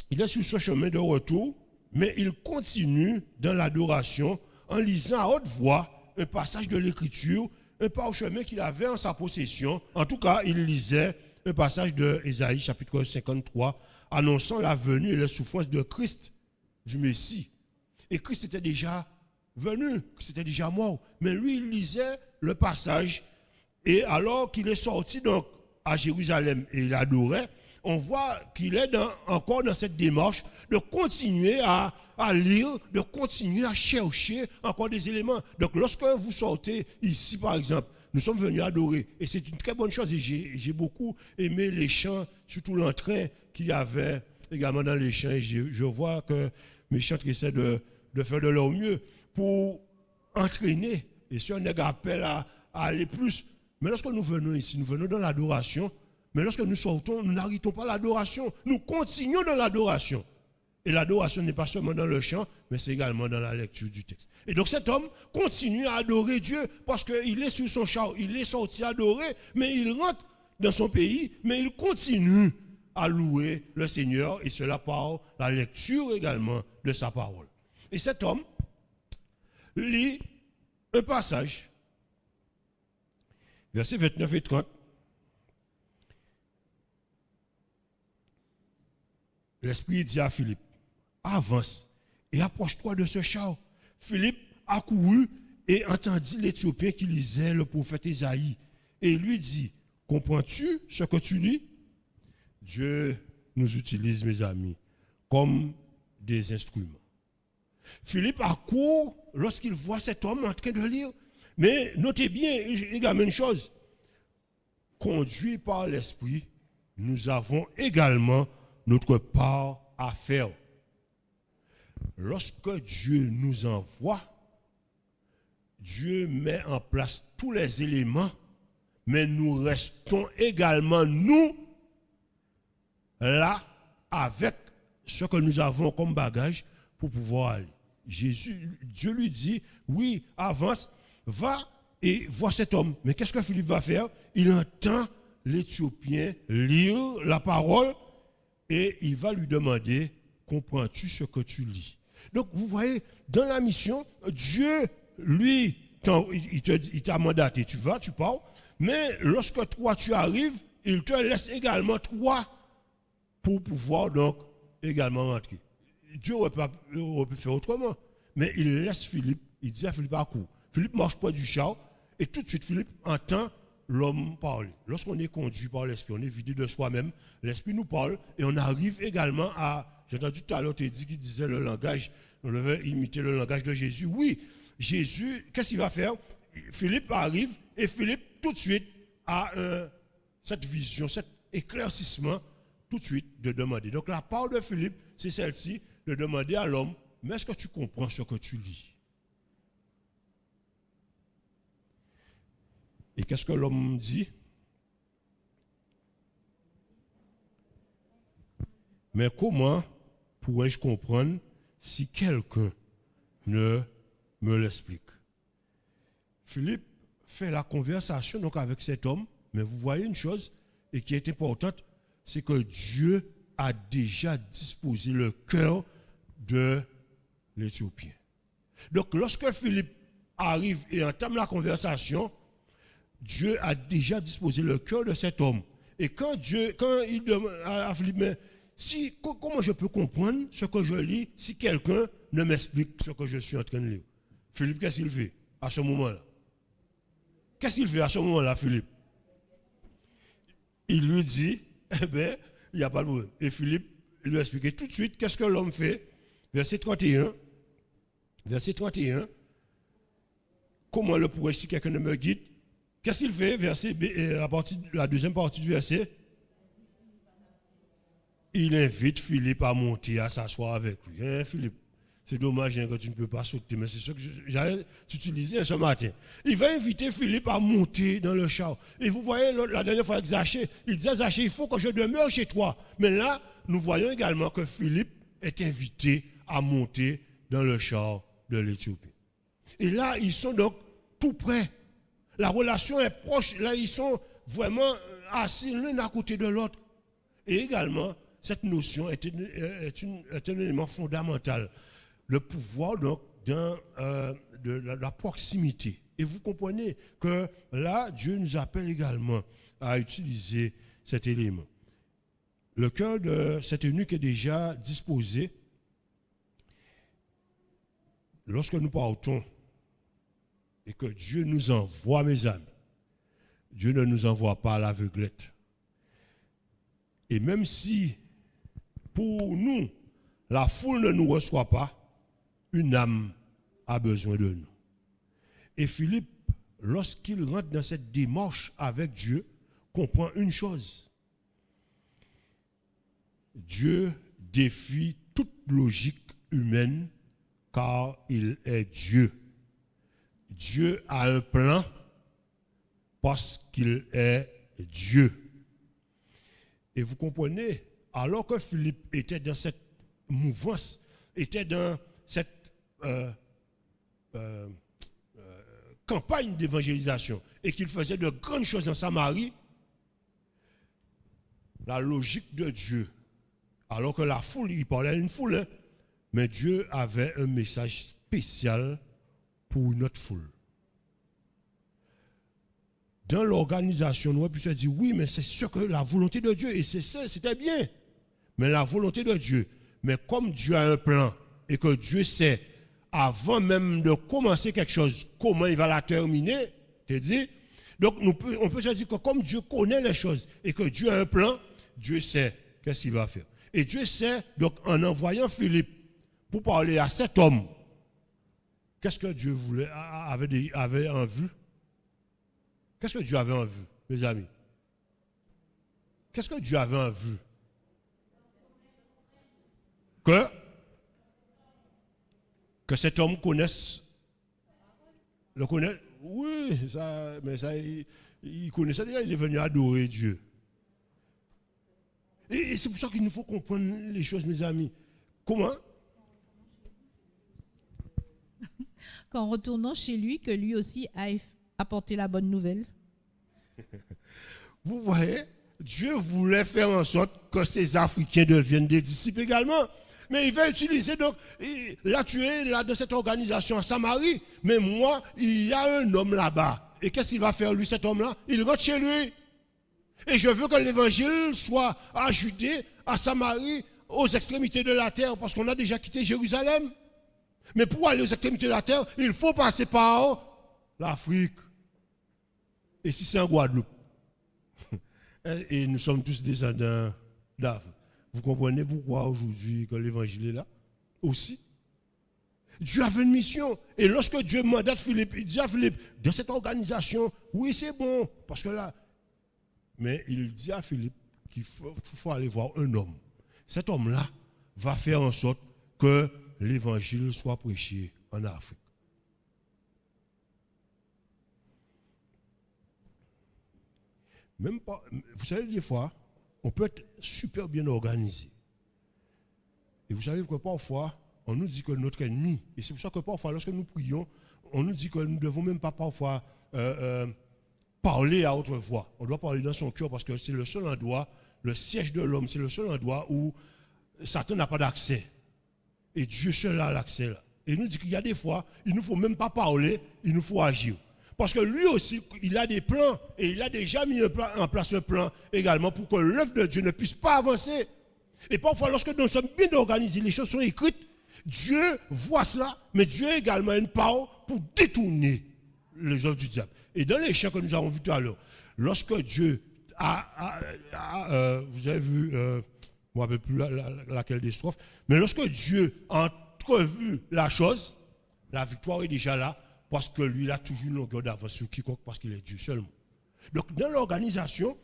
Il est sur ce chemin de retour, mais il continue dans l'adoration en lisant à haute voix un passage de l'Écriture, un parchemin qu'il avait en sa possession. En tout cas, il lisait un passage de Ésaïe, chapitre 53, annonçant la venue et les souffrances de Christ, du Messie. Et Christ était déjà venu, Christ était déjà mort. Mais lui, il lisait le passage, et alors qu'il est sorti donc à Jérusalem et il adorait, on voit qu'il est encore dans cette démarche de continuer à lire, de continuer à chercher encore des éléments. Donc lorsque vous sortez ici par exemple, nous sommes venus adorer et c'est une très bonne chose et j'ai beaucoup aimé les chants, surtout l'entrain qu'il y avait également dans les chants et je vois que mes chantres essaient de faire de leur mieux pour entraîner et si on appelle à aller plus. Mais lorsque nous venons ici, nous venons dans l'adoration. Mais lorsque nous sortons, nous n'arrêtons pas l'adoration. Nous continuons dans l'adoration. Et l'adoration n'est pas seulement dans le chant, mais c'est également dans la lecture du texte. Et donc cet homme continue à adorer Dieu parce qu'il est sur son char, il est sorti adorer, mais il rentre dans son pays, mais il continue à louer le Seigneur, et cela par la lecture également de sa parole. Et cet homme lit un passage, versets 29 et 30, l'Esprit dit à Philippe, avance et approche-toi de ce char. Philippe accourut et entendit l'Éthiopien qui lisait le prophète Ésaïe. Et lui dit, comprends-tu ce que tu lis? Dieu nous utilise, mes amis, comme des instruments. Philippe accourt lorsqu'il voit cet homme en train de lire. Mais notez bien également une chose. Conduit par l'Esprit, nous avons également notre part à faire. Lorsque Dieu nous envoie, Dieu met en place tous les éléments, mais nous restons également, nous, là, avec ce que nous avons comme bagage pour pouvoir aller. Dieu lui dit, oui, avance, va et vois cet homme. Mais qu'est-ce que Philippe va faire? Il entend l'Éthiopien lire la parole, et il va lui demander, comprends-tu ce que tu lis? Donc, vous voyez, dans la mission, Dieu, lui, il t'a mandaté, tu vas, tu pars, mais lorsque toi, tu arrives, il te laisse également toi pour pouvoir donc également rentrer. Dieu aurait pu faire autrement, mais il laisse Philippe, il dit à Philippe à court. Philippe marche près du char, et tout de suite, Philippe entend l'homme parler. Lorsqu'on est conduit par l'Esprit, on est vidé de soi-même, l'Esprit nous parle et on arrive également à, j'ai entendu tout à l'heure, tu dit qu'il disait le langage, on devait imiter le langage de Jésus. Oui, Jésus, qu'est-ce qu'il va faire? Philippe arrive et Philippe tout de suite a cette vision, cet éclaircissement tout de suite de demander. Donc la part de Philippe, c'est celle-ci, de demander à l'homme, mais est-ce que tu comprends ce que tu lis? Et qu'est-ce que l'homme dit? Mais comment pourrais-je comprendre si quelqu'un ne me l'explique? Philippe fait la conversation donc avec cet homme, mais vous voyez une chose, et qui est importante, c'est que Dieu a déjà disposé le cœur de l'Éthiopien. Donc lorsque Philippe arrive et entame la conversation, Dieu a déjà disposé le cœur de cet homme. Et quand il demande à Philippe, mais comment je peux comprendre ce que je lis si quelqu'un ne m'explique ce que je suis en train de lire? Philippe, qu'est-ce qu'il fait à ce moment-là? Qu'est-ce qu'il fait à ce moment-là, Philippe? Il lui dit, eh bien, il n'y a pas de problème. Et Philippe lui a expliqué tout de suite qu'est-ce que l'homme fait. Verset 31. Verset 31. Comment le pourrais-je si quelqu'un ne me guide? Qu'est-ce qu'il fait? Verset B, la deuxième partie du verset. Il invite Philippe à monter, à s'asseoir avec lui. Hein, Philippe, c'est dommage que tu ne peux pas sauter, mais c'est ce que j'allais t'utiliser ce matin. Il va inviter Philippe à monter dans le char. Et vous voyez, la dernière fois avec Zachée, il disait, Zachée, il faut que je demeure chez toi. Mais là, nous voyons également que Philippe est invité à monter dans le char de l'Éthiopie. Et là, ils sont donc tout près. La relation est proche. Là, ils sont vraiment assis l'un à côté de l'autre. Et également, cette notion est un élément fondamental. Le pouvoir donc de la proximité. Et vous comprenez que là, Dieu nous appelle également à utiliser cet élément. Le cœur de cet eunuque est déjà disposé. Lorsque nous partons et que Dieu nous envoie, mes amis, Dieu ne nous envoie pas à l'aveuglette. Et même si, pour nous, la foule ne nous reçoit pas, une âme a besoin de nous. Et Philippe, lorsqu'il rentre dans cette démarche avec Dieu, comprend une chose. Dieu défie toute logique humaine car il est Dieu. Dieu a un plan parce qu'il est Dieu. Et vous comprenez, alors que Philippe était dans cette mouvance, était dans cette campagne d'évangélisation et qu'il faisait de grandes choses en Samarie, la logique de Dieu, alors que la foule, il parlait à une foule, hein, mais Dieu avait un message spécial pour une autre foule. Dans l'organisation, nous puissions dire oui, mais c'est sûr que la volonté de Dieu, et c'est ça, c'était bien, mais la volonté de Dieu, mais comme Dieu a un plan et que Dieu sait, avant même de commencer quelque chose, comment il va la terminer, tu dis, donc on peut se dire que comme Dieu connaît les choses et que Dieu a un plan, Dieu sait qu'est-ce qu'il va faire. Et Dieu sait, donc en envoyant Philippe pour parler à cet homme, qu'est-ce que Dieu avait en vue? Qu'est-ce que Dieu avait en vue, mes amis? Qu'est-ce que Dieu avait en vue? Que cet homme connaisse. Le connaît? Oui, ça, mais ça, il connaissait déjà, il est venu adorer Dieu. Et c'est pour ça qu'il nous faut comprendre les choses, mes amis. Comment? Qu'en retournant chez lui, que lui aussi aille apporter la bonne nouvelle. Vous voyez, Dieu voulait faire en sorte que ces Africains deviennent des disciples également. Mais il va utiliser, donc, là tu es là dans cette organisation à Samarie, mais moi, il y a un homme là-bas. Et qu'est-ce qu'il va faire lui, cet homme-là? Il rentre chez lui. Et je veux que l'évangile soit à Judée, à Samarie, aux extrémités de la terre, parce qu'on a déjà quitté Jérusalem. Mais pour aller aux extrémités de la terre, il faut passer par l'Afrique. Et si c'est en Guadeloupe, et nous sommes tous descendants d'Afrique. Vous comprenez pourquoi aujourd'hui que l'évangile est là? Aussi. Dieu avait une mission. Et lorsque Dieu mandate Philippe, il dit à Philippe, dans cette organisation, oui c'est bon, parce que là, mais il dit à Philippe qu'il faut aller voir un homme. Cet homme-là va faire en sorte que l'évangile soit prêché en Afrique. Même pas, vous savez, des fois, on peut être super bien organisé. Et vous savez que parfois, on nous dit que notre ennemi, et c'est pour ça que parfois, lorsque nous prions, on nous dit que nous ne devons même pas parfois parler à haute voix. On doit parler dans son cœur parce que c'est le seul endroit, le siège de l'homme, c'est le seul endroit où Satan n'a pas d'accès. Et Dieu seul a l'accès là. Et il nous dit qu'il y a des fois, il ne nous faut même pas parler, il nous faut agir. Parce que lui aussi, il a des plans et il a déjà mis en place un plan également pour que l'œuvre de Dieu ne puisse pas avancer. Et parfois, lorsque nous sommes bien organisés, les choses sont écrites, Dieu voit cela, mais Dieu a également une part pour détourner les œuvres du diable. Et dans les chants que nous avons vus tout à l'heure, lorsque Dieu vous avez vu, je ne me rappelle plus laquelle des strophes, mais lorsque Dieu a entrevu la chose, la victoire est déjà là, parce que lui, il a toujours une longueur d'avance sur quiconque, parce qu'il est Dieu seulement. Donc, dans l'organisation,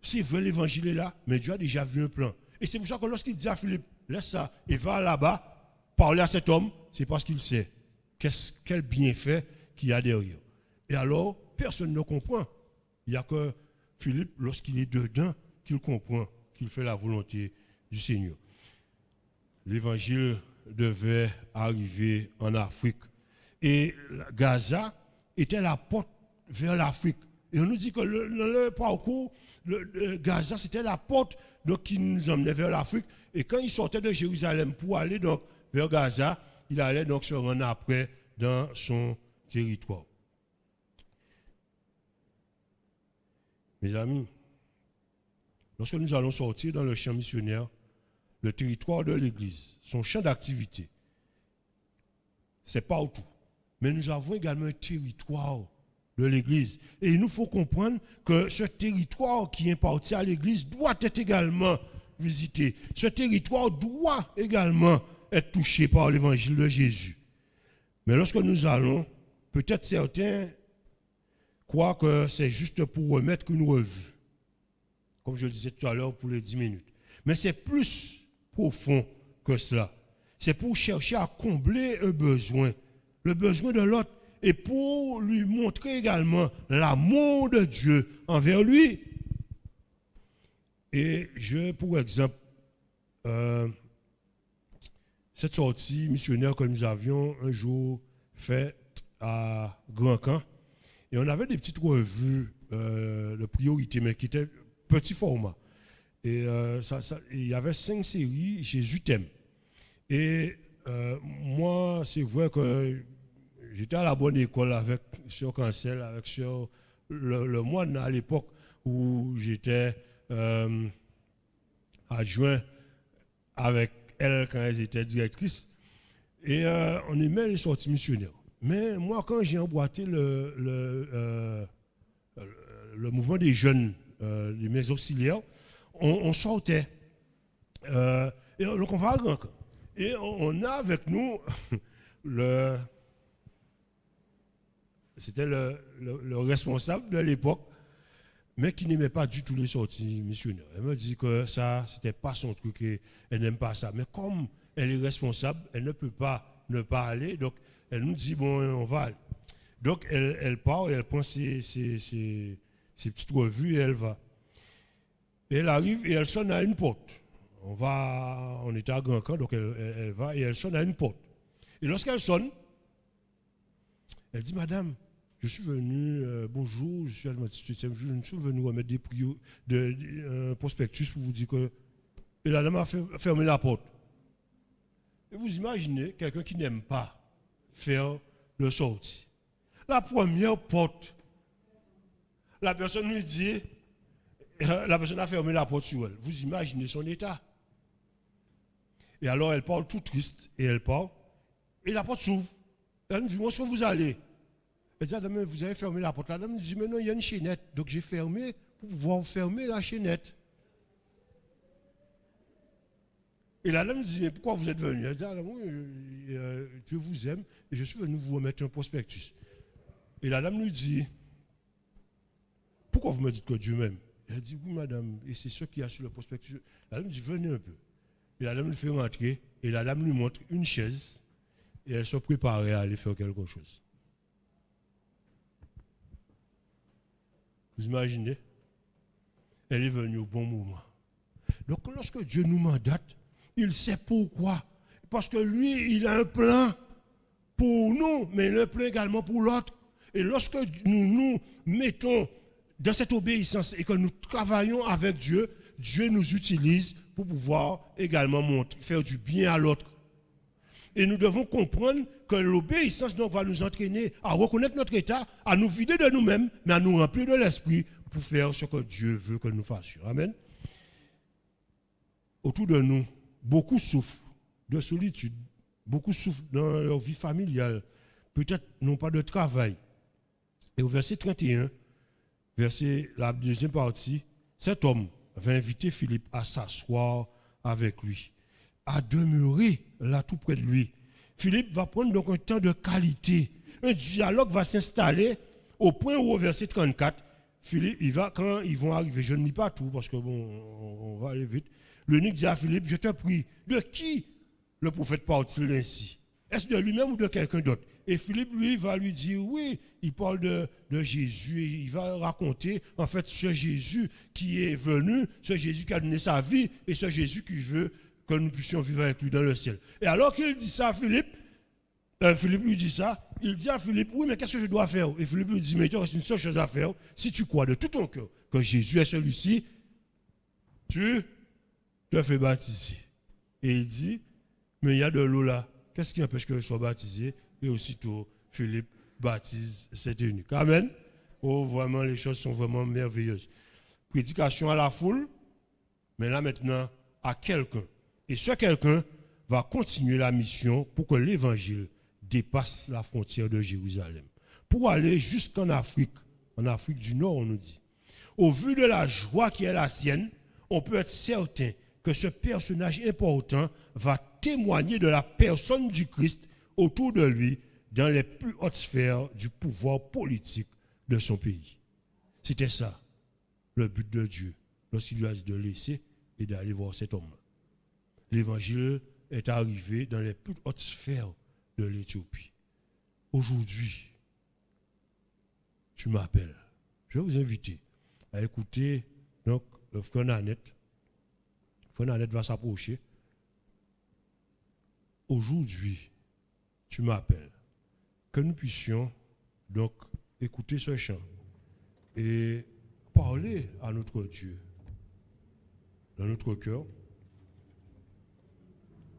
c'est vrai, l'évangile est là, mais Dieu a déjà vu un plan. Et c'est pour ça que lorsqu'il dit à Philippe, laisse ça et va là-bas, parler à cet homme, c'est parce qu'il sait quel bienfait qu'il y a derrière. Et alors, personne ne comprend. Il n'y a que Philippe, lorsqu'il est dedans, qu'il comprend, qu'il fait la volonté du Seigneur. L'évangile devait arriver en Afrique. Et Gaza était la porte vers l'Afrique. Et on nous dit que le parcours, Gaza, c'était la porte donc, qui nous emmenait vers l'Afrique. Et quand il sortait de Jérusalem pour aller donc, vers Gaza, il allait donc se rendre après dans son territoire. Mes amis, lorsque nous allons sortir dans le champ missionnaire, le territoire de l'Église, son champ d'activité, c'est partout. Mais nous avons également un territoire de l'Église. Et il nous faut comprendre que ce territoire qui est imparti à l'Église doit être également visité. Ce territoire doit également être touché par l'évangile de Jésus. Mais lorsque nous allons, peut-être certains croient que c'est juste pour remettre une revue. Comme je le disais tout à l'heure pour les 10 minutes. Mais c'est plus profond que cela. C'est pour chercher à combler un besoin, le besoin de l'autre, et pour lui montrer également l'amour de Dieu envers lui. Et pour exemple, cette sortie missionnaire que nous avions un jour faite à Grand Camp, et on avait des petites revues de priorité, mais qui étaient petit format. Et il y avait 5 séries, Jésus t'aime. Et moi, c'est vrai que j'étais à la bonne école avec Sœur Cancel, avec Sœur le moine à l'époque où j'étais adjoint avec elle quand elle était directrice. Et on aimait les sorties missionnaires. Mais moi, quand j'ai emboîté le mouvement des jeunes, les mes auxiliaires, on sortait. Et donc on va à Grand Camp. Et on a avec nous c'était le responsable de l'époque, mais qui n'aimait pas du tout les sorties missionnaires. Elle me dit que ça, c'était pas son truc et elle n'aime pas ça. Mais comme elle est responsable, elle ne peut pas ne pas aller. Donc, elle nous dit, bon, on va aller. Donc, elle part et elle prend ses petites revues et elle va. Et elle arrive et elle sonne à une porte. On était à Grand Camp, donc elle va et elle sonne à une porte. Et lorsqu'elle sonne, elle dit, madame, je suis venu, bonjour, je suis adventiste 7e jour, je suis venu remettre des prospectus pour vous dire que... Et la dame a fermé la porte. Et vous imaginez quelqu'un qui n'aime pas faire le sortie. La première porte, la personne lui dit, la personne a fermé la porte sur elle. Vous imaginez son état. Et alors elle parle tout triste, et elle part, et la porte s'ouvre. Elle me dit, où est-ce que vous allez? Elle dit, ah, dame, vous avez fermé la porte. La dame me dit, mais non, il y a une chaînette. Donc j'ai fermé pour pouvoir fermer la chaînette. Et la dame me dit, mais pourquoi vous êtes venu? Elle dit, ah, Dieu vous aime et je suis venu vous remettre un prospectus. Et la dame lui dit, pourquoi vous me dites que Dieu m'aime? Elle dit, oui madame, et c'est ce qu'il y a sur le prospectus. La dame dit, venez un peu. Et la dame lui fait rentrer et la dame lui montre une chaise et elle se préparait à aller faire quelque chose. Vous imaginez? Elle est venue au bon moment. Donc lorsque Dieu nous mandate, il sait pourquoi. Parce que lui, il a un plan pour nous, mais il a un plan également pour l'autre. Et lorsque nous nous mettons dans cette obéissance et que nous travaillons avec Dieu, Dieu nous utilise pour pouvoir également faire du bien à l'autre. Et nous devons comprendre que l'obéissance donc, va nous entraîner à reconnaître notre état, à nous vider de nous-mêmes, mais à nous remplir de l'esprit pour faire ce que Dieu veut que nous fassions. Amen. Autour de nous, beaucoup souffrent de solitude, beaucoup souffrent dans leur vie familiale, peut-être n'ont pas de travail. Et au verset 31, la deuxième partie, cet homme va inviter Philippe à s'asseoir avec lui, à demeurer là tout près de lui. Philippe va prendre donc un temps de qualité. Un dialogue va s'installer Au point où, au verset 34, Philippe, quand ils vont arriver, je ne lis pas tout parce que bon, on va aller vite. L'eunuque dit à Philippe, je te prie, de qui le prophète parle-t-il ainsi? Est-ce de lui-même ou de quelqu'un d'autre? Et Philippe, lui, va lui dire, oui, il parle de Jésus, et il va raconter, en fait, ce Jésus qui est venu, ce Jésus qui a donné sa vie, et ce Jésus qui veut que nous puissions vivre avec lui dans le ciel. Et alors qu'il dit ça à Philippe, Philippe lui dit ça, il dit à Philippe, oui, mais qu'est-ce que je dois faire? Et Philippe lui dit, mais il reste une seule chose à faire, si tu crois de tout ton cœur que Jésus est celui-ci, tu te fais baptiser. Et il dit, mais il y a de l'eau là, qu'est-ce qui empêche que je sois baptisé? Et aussitôt, Philippe baptise cet eunuque. Amen. Oh, vraiment, les choses sont vraiment merveilleuses. Prédication à la foule, mais là maintenant, à quelqu'un. Et ce quelqu'un va continuer la mission pour que l'évangile dépasse la frontière de Jérusalem. Pour aller jusqu'en Afrique du Nord, on nous dit. Au vu de la joie qui est la sienne, on peut être certain que ce personnage important va témoigner de la personne du Christ autour de lui dans les plus hautes sphères du pouvoir politique de son pays. C'était ça, le but de Dieu, lorsqu'il lui a dit de laisser et d'aller voir cet homme. L'évangile est arrivé dans les plus hautes sphères de l'Éthiopie. Aujourd'hui, tu m'appelles. Je vais vous inviter à écouter donc, le frère Nanette. Le frère Nanette va s'approcher. Aujourd'hui, tu m'appelles. Que nous puissions donc écouter ce chant et parler à notre Dieu dans notre cœur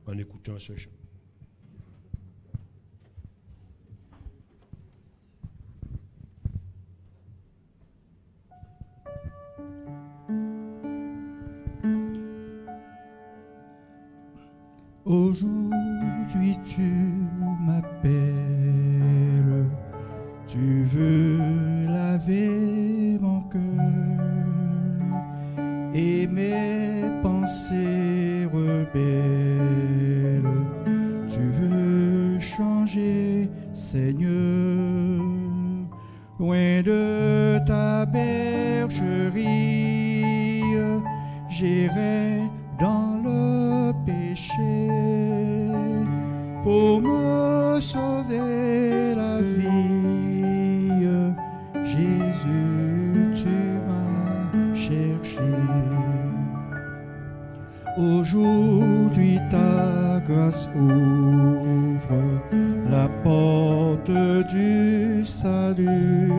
en écoutant ce chant. Aujourd'hui tu m'appelles, tu veux laver mon cœur et mes pensées rebelles, tu veux changer, Seigneur, loin de ta bergerie, j'irai dans le péché pour me sauver la vie. Jésus, tu m'as cherché. Aujourd'hui ta grâce ouvre la porte du salut.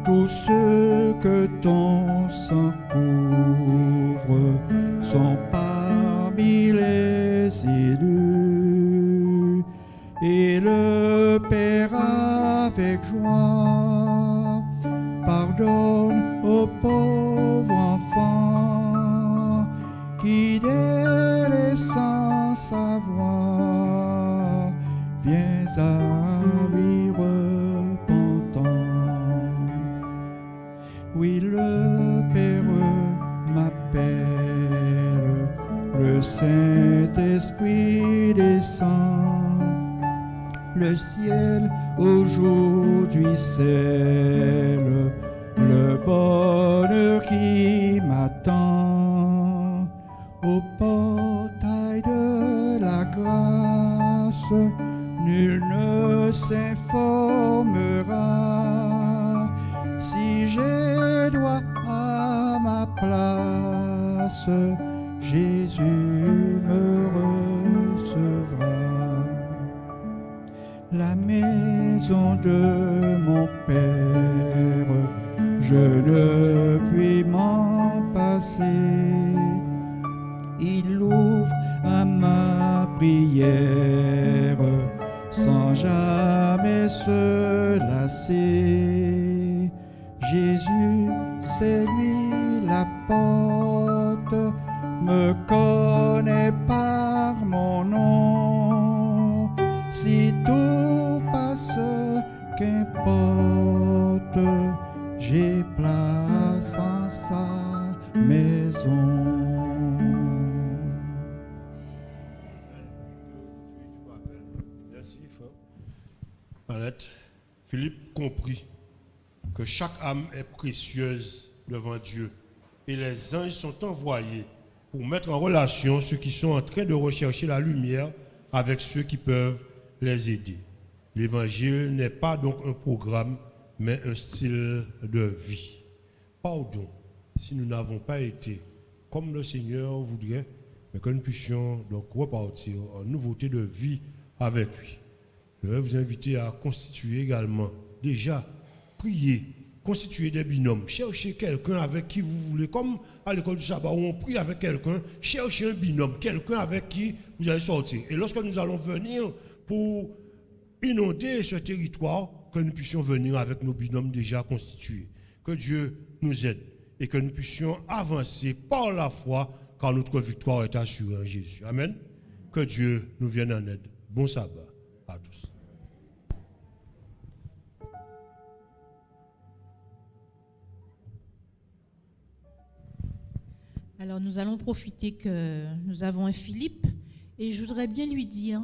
Tous ceux que ton sang couvre sont parmi les élus. Et le Père avec joie pardonne aux pauvres enfants qui délaissant sa voix viens à lui repentant. Oui, le Père m'appelle, le Saint-Esprit descend. Le ciel aujourd'hui scelle le bonheur qui m'attend. Au portail de la grâce, nul ne s'informera. Si j'ai droit à ma place, Jésus me recevra. La maison de mon Père, je ne puis m'en passer. Il ouvre à ma prière sans jamais se lasser. Jésus, c'est lui la porte, me connaît par mon nom. Si tout passe, qu'importe, j'ai place en sa maison. Merci, frère. Arrête. Philippe comprit que chaque âme est précieuse devant Dieu et les anges sont envoyés pour mettre en relation ceux qui sont en train de rechercher la lumière avec ceux qui peuvent les aider. L'évangile n'est pas donc un programme, mais un style de vie. Pardon si nous n'avons pas été comme le Seigneur voudrait, mais que nous puissions donc repartir en nouveauté de vie avec lui. Je vais vous inviter à constituer également, déjà, prier, constituer des binômes, chercher quelqu'un avec qui vous voulez, comme à l'école du sabbat où on prie avec quelqu'un, cherchez un binôme, quelqu'un avec qui vous allez sortir. Et lorsque nous allons venir pour inonder ce territoire, que nous puissions venir avec nos binômes déjà constitués. Que Dieu nous aide et que nous puissions avancer par la foi, car notre victoire est assurée en Jésus. Amen. Que Dieu nous vienne en aide. Bon sabbat à tous. Alors nous allons profiter que nous avons un Philippe et je voudrais bien lui dire,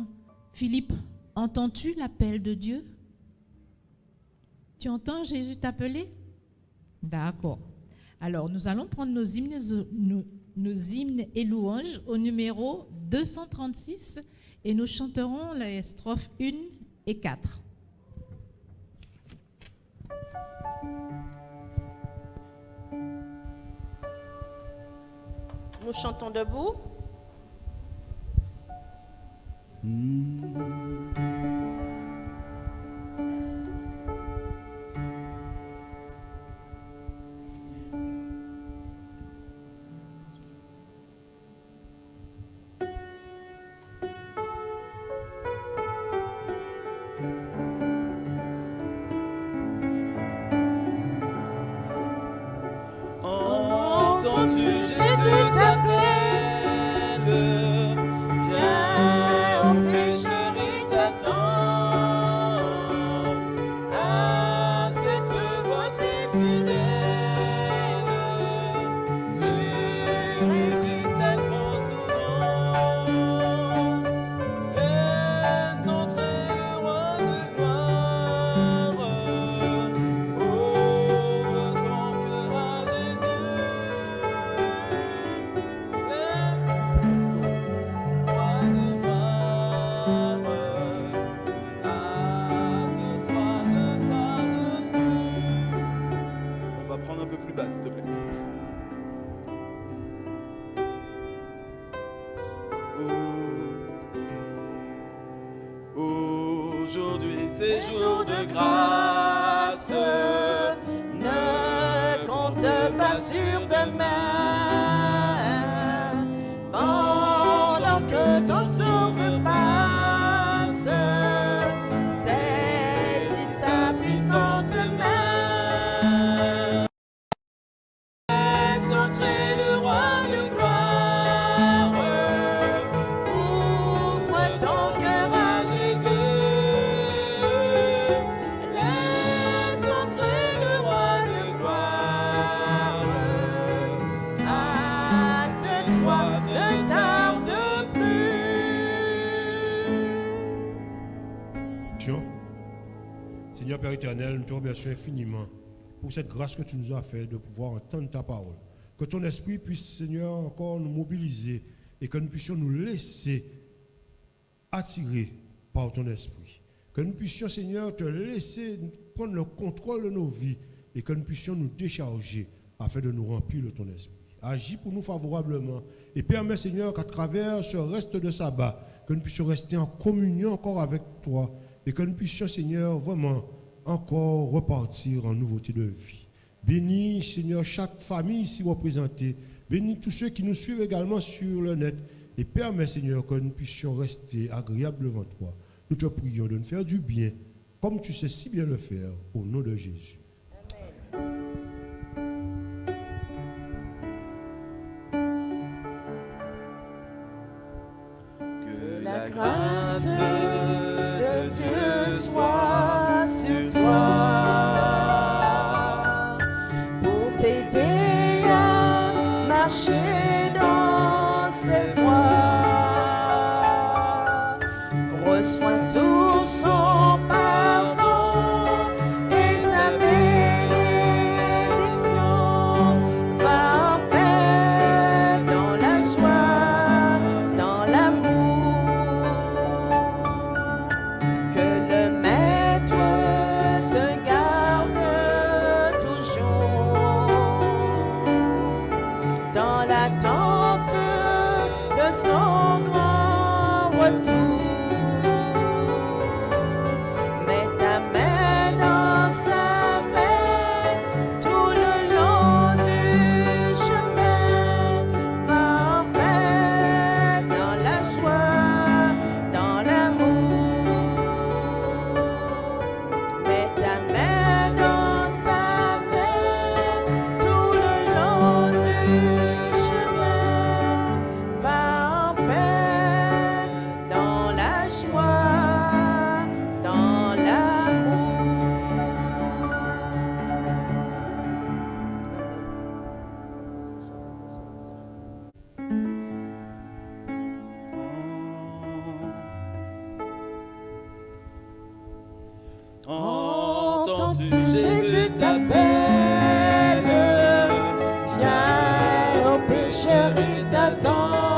Philippe, entends-tu l'appel de Dieu? Tu entends Jésus t'appeler? D'accord. Alors nous allons prendre nos hymnes et louanges au numéro 236 et nous chanterons les strophes 1 et 4. Nous chantons debout. Entends-tu Jésus t'appelle, viens au pécheur il t'attend. À cette voix si fidèle, tu résistes trop souvent. Laisse entrer le roi de gloire. Ouvre ton cœur à Jésus. On va prendre un peu plus bas, s'il te plaît. Aujourd'hui, c'est jour de grâce. Ne compte pas sur demain. Pendant que ton souffle passe, saisis sa puissante main. Laisse entrer le roi de gloire. Ouvre ton cœur à Jésus. Laisse entrer le roi de gloire. Hâte-toi, ne tarde plus. Seigneur Père éternel, nous te remercions infiniment pour cette grâce que tu nous as fait de pouvoir entendre ta parole. Que ton esprit puisse, Seigneur, encore nous mobiliser et que nous puissions nous laisser attirer par ton esprit. Que nous puissions, Seigneur, te laisser prendre le contrôle de nos vies et que nous puissions nous décharger afin de nous remplir de ton esprit. Agis pour nous favorablement et permets, Seigneur, qu'à travers ce reste de sabbat, que nous puissions rester en communion encore avec toi et que nous puissions, Seigneur, vraiment encore repartir en nouveauté de vie. Bénis, Seigneur, chaque famille ici représentée. Bénis tous ceux qui nous suivent également sur le net. Et permets, Seigneur, que nous puissions rester agréables devant toi. Nous te prions de nous faire du bien, comme tu sais si bien le faire, au nom de Jésus. Que la grâce de Dieu soit sur toi pour t'aider à marcher dans ses voies. Reçois tout son pardon son grand retour. Mets ta main dans sa main tout le long du chemin. Va en paix dans la joie, dans l'amour. Mets ta main dans sa main tout le long du chemin. Va en paix dans la joie, dans l'amour. Entends-tu Jésus t'appelle, viens au pécheur, il t'attend.